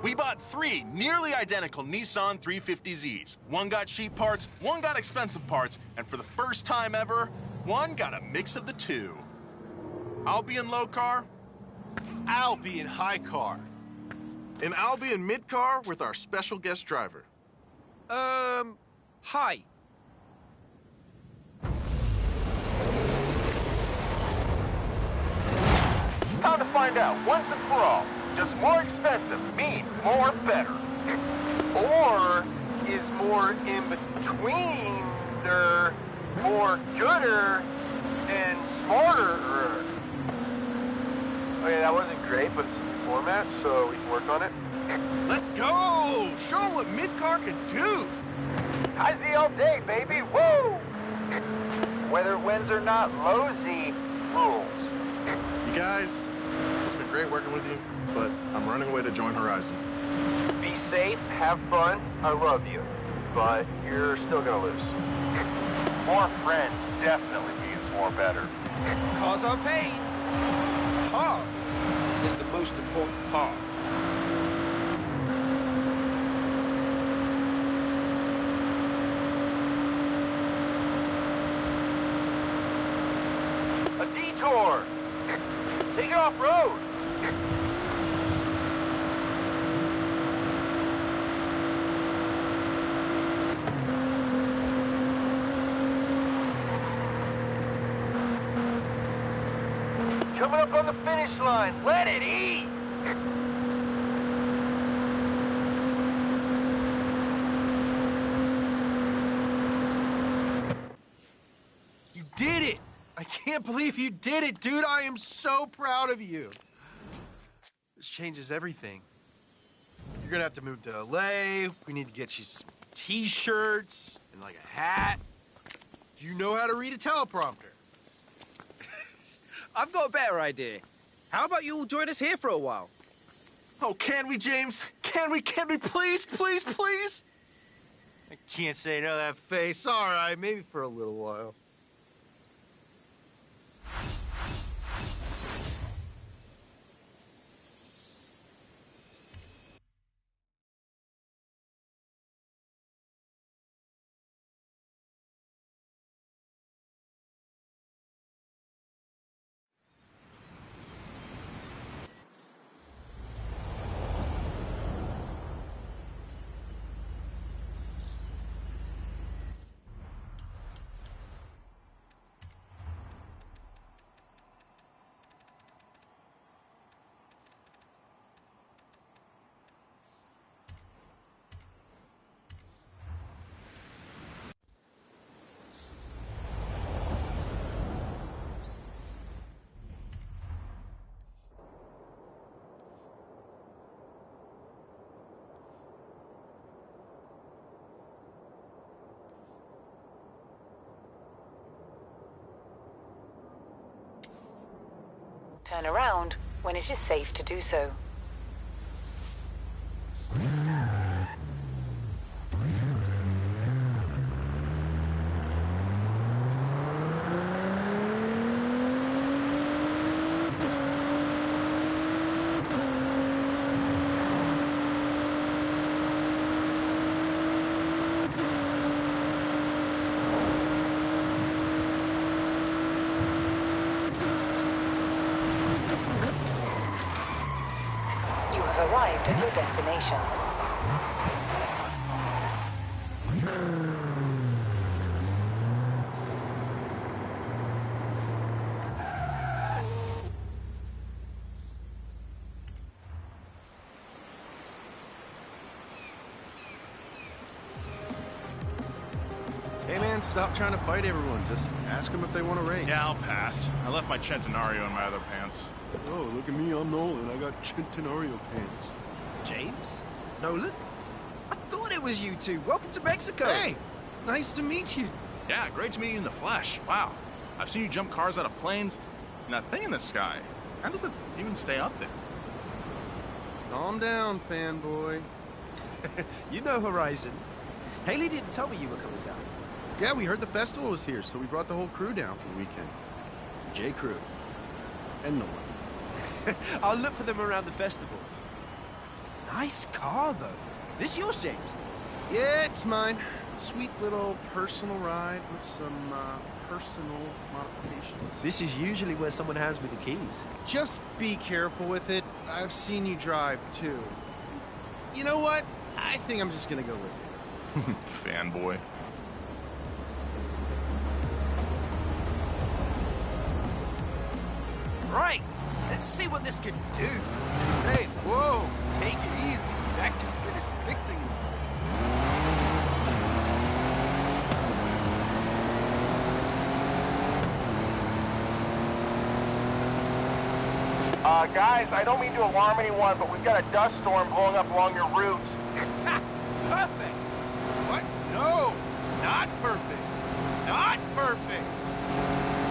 We bought 3 nearly identical Nissan 350Zs. One got cheap parts, one got expensive parts, and for the first time ever, one got a mix of the two. I'll be in low car. I'll be in high car. And I'll be in mid car with our special guest driver. Hi. Time to find out once and for all. Does more expensive mean more better? Or is more in between more gooder and smarter? Okay, that wasn't great, but it's in the format, so we can work on it. Let's go! Show 'em what mid-car can do! High Z all day, baby, woo! Whether it wins or not, low Z rules. You guys, it's been great working with you, but I'm running away to join Horizon. Be safe, have fun, I love you, but you're still gonna lose. More friends definitely means more better. Cars are paid. Car is the most important part. A detour! Take it off-road! Coming up on the finish line, let it eat! You did it! I can't believe you did it, dude. I am so proud of you. This changes everything. You're gonna have to move to LA. We need to get you some t-shirts and like a hat. Do you know how to read a teleprompter? I've got a better idea. How about you all join us here for a while? Oh, can we, James? Can we, please, please, please? I can't say no to that face. All right, maybe for a little while. Turn around when it is safe to do so. Arrived at your destination. Hey man, stop trying to fight everyone. Just ask them if they want to race. Yeah, I'll pass. I left my Centenario in my other pants. Oh, look at me, I'm Nolan. I got Centenario pants. James? Nolan? I thought it was you two. Welcome to Mexico. Hey, nice to meet you. Yeah, great to meet you in the flesh. Wow. I've seen you jump cars out of planes, and that thing in the sky. How does it even stay up there? Calm down, fanboy. You know Horizon. Haley didn't tell me you were coming down. Yeah, we heard the festival was here, so we brought the whole crew down for the weekend. J. Crew. And Nolan. I'll look for them around the festival. Nice car, though. This yours, James? Yeah, it's mine. Sweet little personal ride with some, personal modifications. This is usually where someone hands me the keys. Just be careful with it. I've seen you drive, too. You know what? I think I'm just gonna go with you. Fanboy. Right, let's see what this can do. Hey, whoa! Take it easy. Zach just finished fixing this thing. Guys, I don't mean to alarm anyone, but we've got a dust storm blowing up along your route. Perfect! What? No! Not perfect! Not perfect!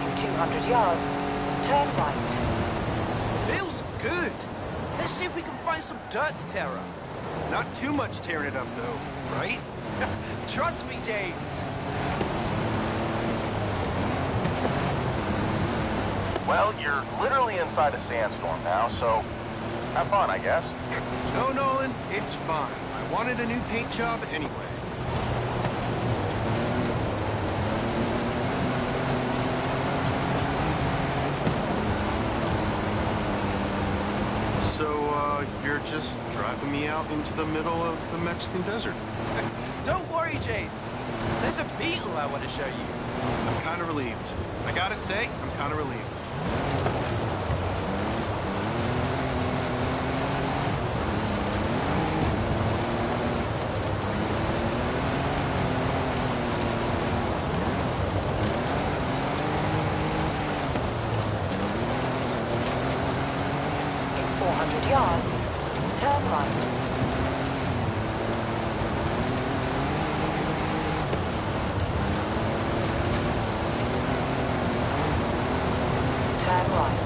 In 200 yards, turn right. Feels good. Let's see if we can find some dirt to tear up. Not too much tearing it up, though, right? Trust me, James. Well, you're literally inside a sandstorm now, so have fun, I guess. No, Nolan, it's fine. I wanted a new paint job anyway. So, you're just driving me out into the middle of the Mexican desert. Don't worry, James. There's a beetle I want to show you. I'm kind of relieved. I gotta say, I'm kind of relieved. In 400 yards, turn right. Turn right.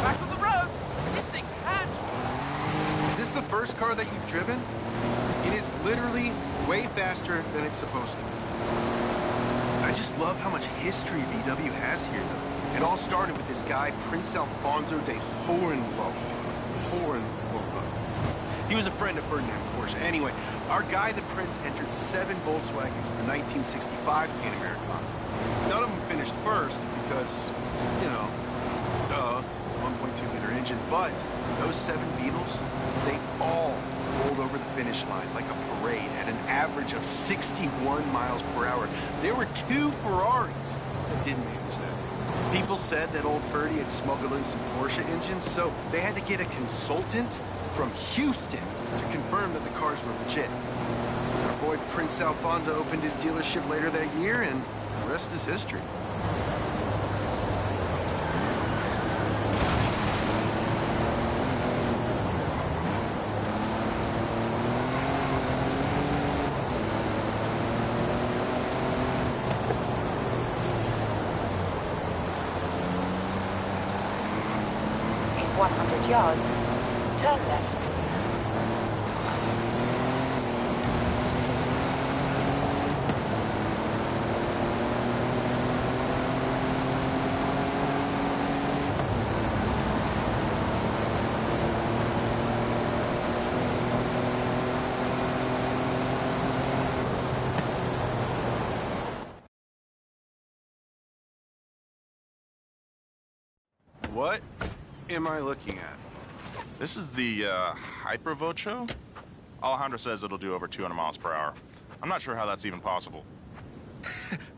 Back on the road. This thing can't. Is this the first car that you've driven? It is literally way faster than it's supposed to. I just love how much history VW has here, though. It all started with this guy, Prince Alfonso de Hohenlohe. He was a friend of Ferdinand Porsche. Anyway, our guy, the Prince, entered 7 Volkswagens in the 1965 Pan Americana. None of them finished first because, you know, 1.2-liter engine, but those 7 Beetles, they all rolled over the finish line like a parade at an average of 61 miles per hour. There were 2 Ferraris that didn't manage that. People said that old Ferdy had smuggled in some Porsche engines, so they had to get a consultant from Houston to confirm that the cars were legit. Our boy Prince Alfonso opened his dealership later that year, and the rest is history. In 100 yards, turn left. What am I looking at? This is the Hypervocho? Alejandro says it'll do over 200 miles per hour. I'm not sure how that's even possible.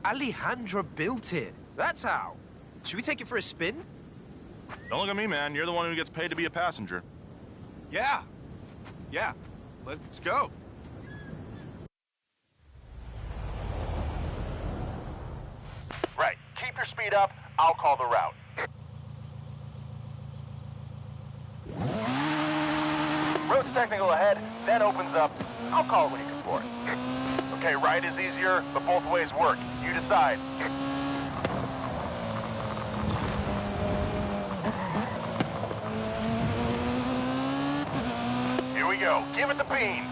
Alejandro built it. That's how. Should we take it for a spin? Don't look at me, man. You're the one who gets paid to be a passenger. Yeah. Yeah. Let's go. Right. Keep your speed up. I'll call the route. Road's technical ahead, then opens up. I'll call it when you can for it. Okay, right is easier, but both ways work. You decide. Here we go. Give it the beans.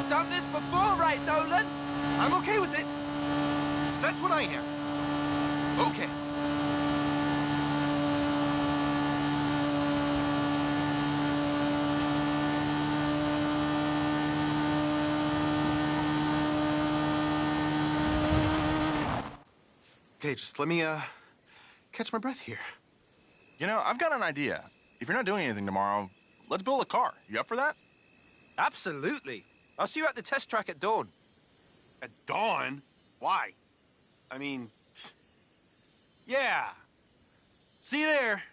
Done this before, right, Nolan? I'm okay with it. 'Cause that's what I am. Okay. Okay, just let me, catch my breath here. You know, I've got an idea. If you're not doing anything tomorrow, let's build a car. You up for that? Absolutely. I'll see you at the test track at dawn. At dawn? Why? I mean, yeah. See you there.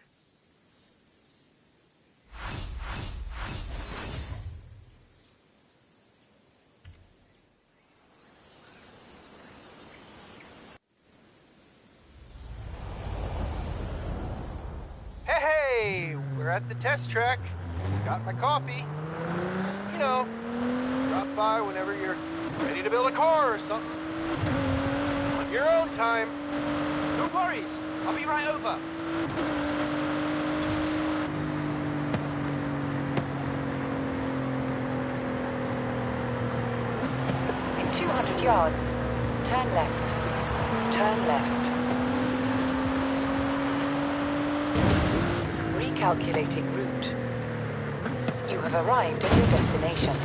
Hey, we're at the test track. Got my coffee. You know, drop by whenever you're ready to build a car or something. On your own time. No worries. I'll be right over. In 200 yards, turn left. Turn left. Recalculating route. You have arrived at your destination.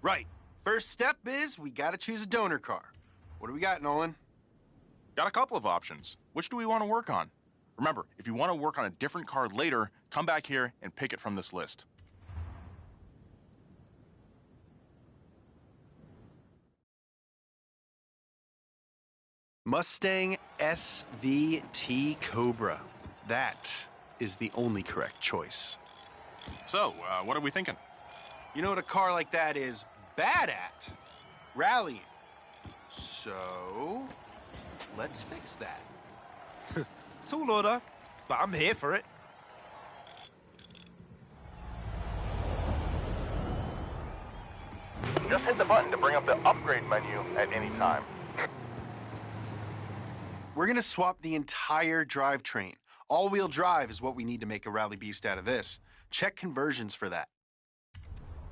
Right. First step is we gotta choose a donor car. What do we got, Nolan? Got a couple of options. Which do we want to work on? Remember, if you want to work on a different car later, come back here and pick it from this list. Mustang SVT Cobra. That is the only correct choice. So, what are we thinking? You know what a car like that is bad at? Rallying. So, let's fix that. Tall order, but I'm here for it. Just hit the button to bring up the upgrade menu at any time. We're gonna swap the entire drivetrain. All-wheel drive is what we need to make a rally beast out of this. Check conversions for that.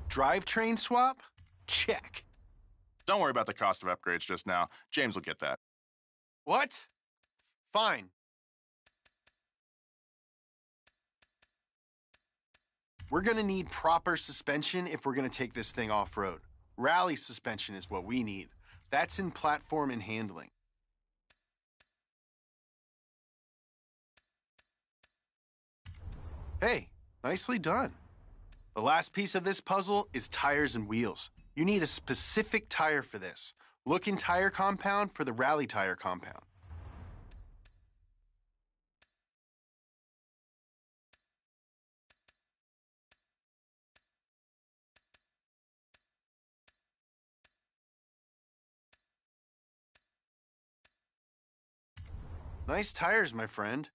Drivetrain swap? Check. Don't worry about the cost of upgrades just now. James will get that. What? Fine. We're gonna need proper suspension if we're gonna take this thing off-road. Rally suspension is what we need. That's in platform and handling. Hey, nicely done. The last piece of this puzzle is tires and wheels. You need a specific tire for this. Look in tire compound for the rally tire compound. Nice tires, my friend.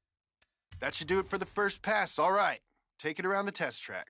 That should do it for the first pass. All right, take it around the test track.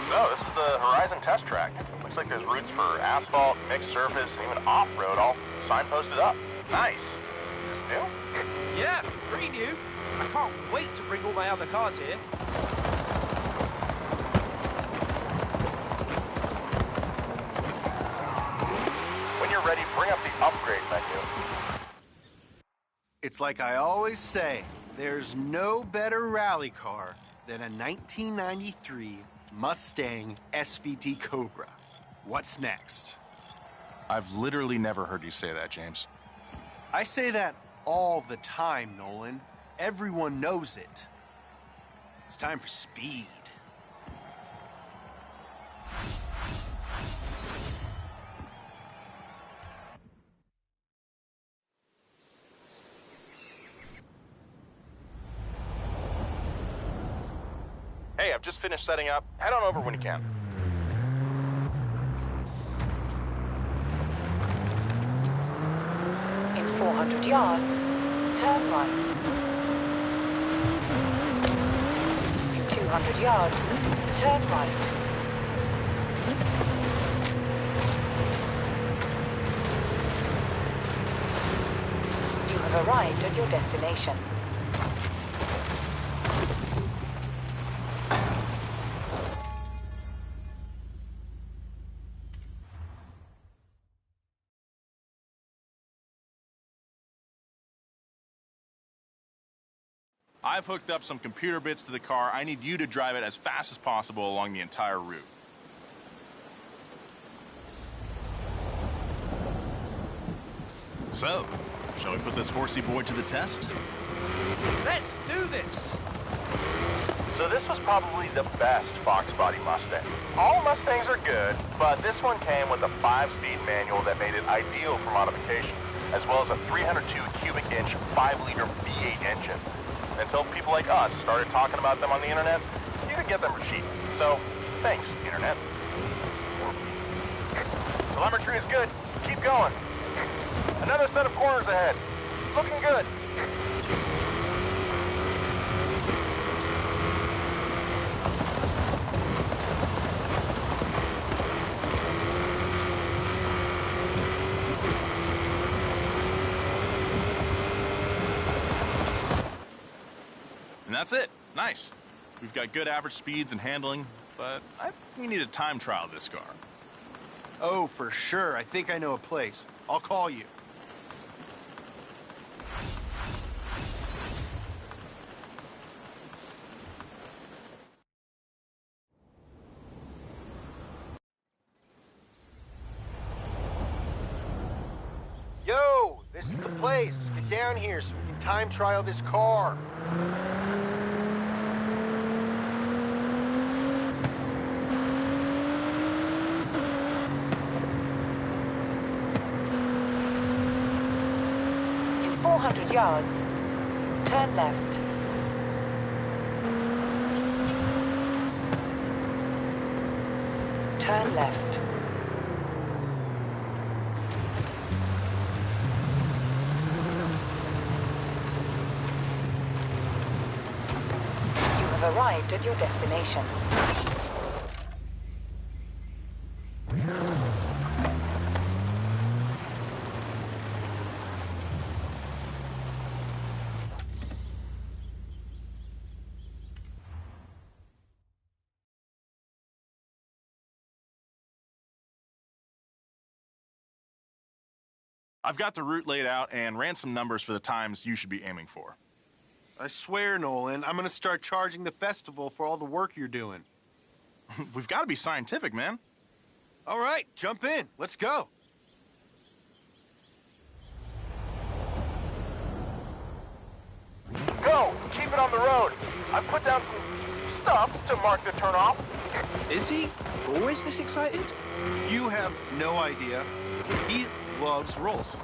So, this is the Horizon test track. Looks like there's routes for asphalt, mixed surface, and even off-road, all signposted up. Nice. Is this new? Yeah, pretty new. I can't wait to bring all my other cars here. When you're ready, bring up the upgrade menu. It's like I always say, there's no better rally car than a 1993 Mustang SVT Cobra. What's next? I've literally never heard you say that, James. I say that all the time, Nolan. Everyone knows it. It's time for speed. Hey, I've just finished setting up. Head on over when you can. In 400 yards, turn right. In 200 yards, turn right. You have arrived at your destination. I've hooked up some computer bits to the car. I need you to drive it as fast as possible along the entire route. So, shall we put this horsey boy to the test? Let's do this! So this was probably the best Fox body Mustang. All Mustangs are good, but this one came with a 5-speed manual that made it ideal for modification, as well as a 302 cubic inch 5-liter V8 engine. Until people like us started talking about them on the internet, you could get them for cheap. So, thanks, internet. Telemetry is good. Keep going. Another set of corners ahead. Looking good. And that's it. Nice. We've got good average speeds and handling, but I think we need a time trial of this car. Oh, for sure. I think I know a place. I'll call you. Yo, this is the place. Get down here so we can time trial this car. In 400 yards, turn left. Turn left. You have arrived at your destination. I've got the route laid out and ran some numbers for the times you should be aiming for. I swear, Nolan, I'm gonna start charging the festival for all the work you're doing. We've got to be scientific, man. All right, jump in. Let's go. Go! Keep it on the road. I've put down some stuff to mark the turnoff. Is he always this excited? You have no idea. He loves rolls.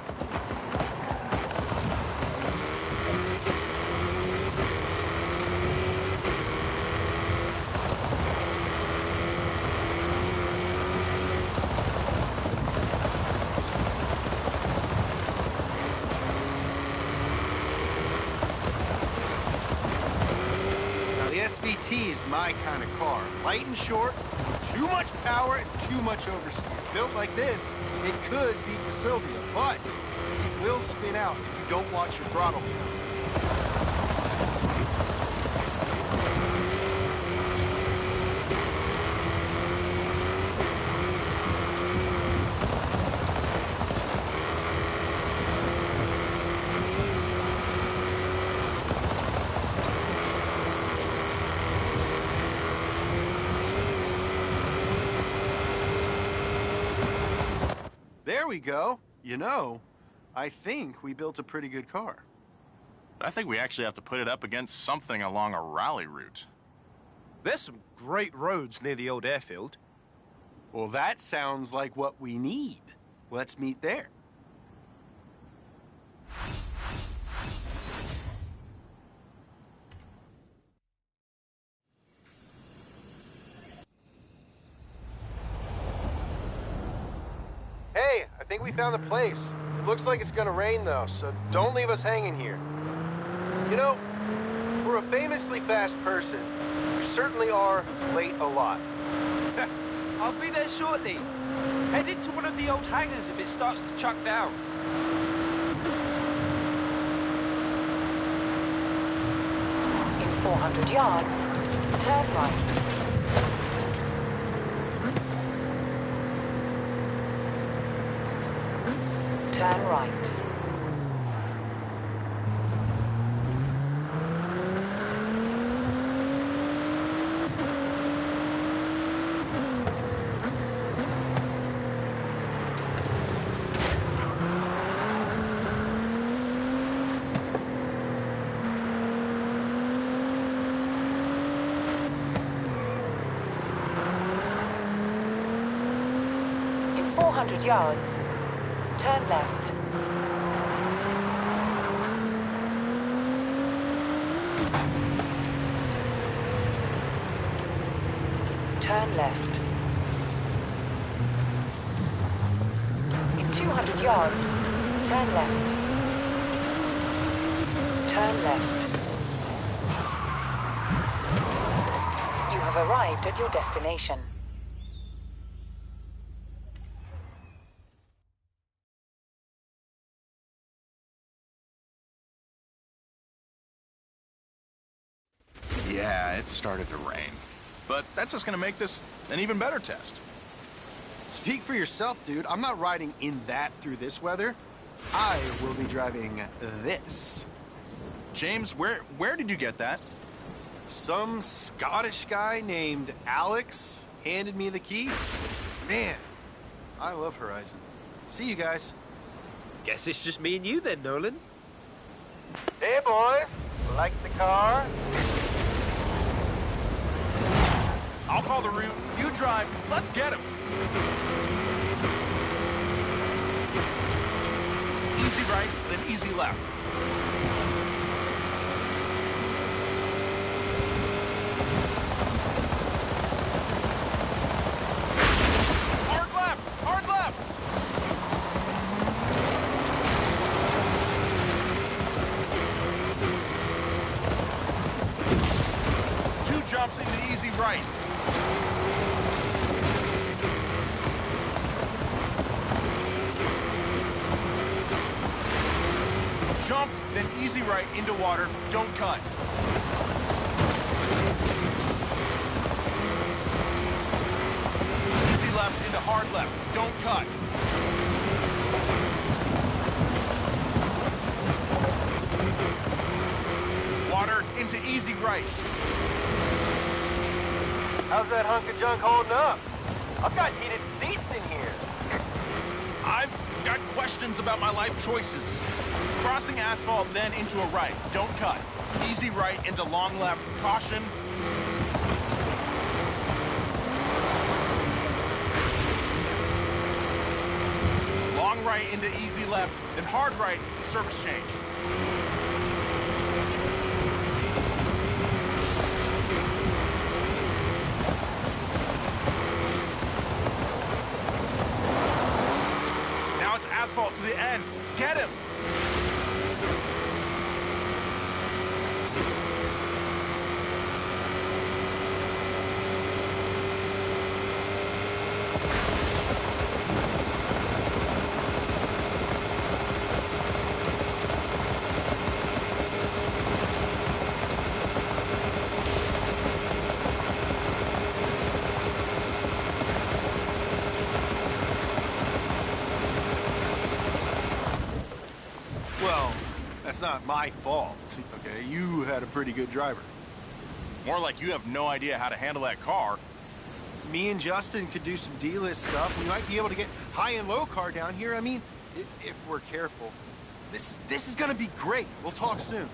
Now, the SVT is my kind of car. Light and short, too much power and too much oversteer. Built like this, it could beat the Sylvia, but it will spin out if you don't watch your throttle. There we go. You know, I think we built a pretty good car. I think we actually have to put it up against something along a rally route. There's some great roads near the old airfield. Well, that sounds like what we need. Let's meet there. Hey, I think we found the place. It looks like it's gonna rain though, so don't leave us hanging here. You know, for a famously fast person, you certainly are late a lot. I'll be there shortly. Head into one of the old hangars if it starts to chuck down. In 400 yards, turn right. Turn right. In 400 yards, turn left. Turn left. In 200 yards, turn left. Turn left. You have arrived at your destination. Yeah, it started to rain. But that's just gonna make this an even better test. Speak for yourself, dude. I'm not riding in that through this weather. I will be driving this. James, where did you get that? Some Scottish guy named Alex handed me the keys. Man, I love Horizon. See you guys. Guess it's just me and you then, Nolan. Hey, boys. Like the car? I'll call the route, you drive, let's get him. Easy right, then easy left. Hard left, hard left. Two jumps into easy right. Jump, then easy right into water, don't cut. Easy left into hard left, don't cut. Water into easy right. How's that hunk of junk holding up? I've got heated seats in here. I've got questions about my life choices. Crossing asphalt, then into a right. Don't cut. Easy right into long left. Caution. Long right into easy left, then hard right, surface change. Now it's asphalt to the end. Get him! Well, that's not my fault, okay? You had a pretty good driver. More like you have no idea how to handle that car. Me and Justin could do some D-list stuff. We might be able to get high and low car down here. I mean, if we're careful. This is gonna be great. We'll talk soon.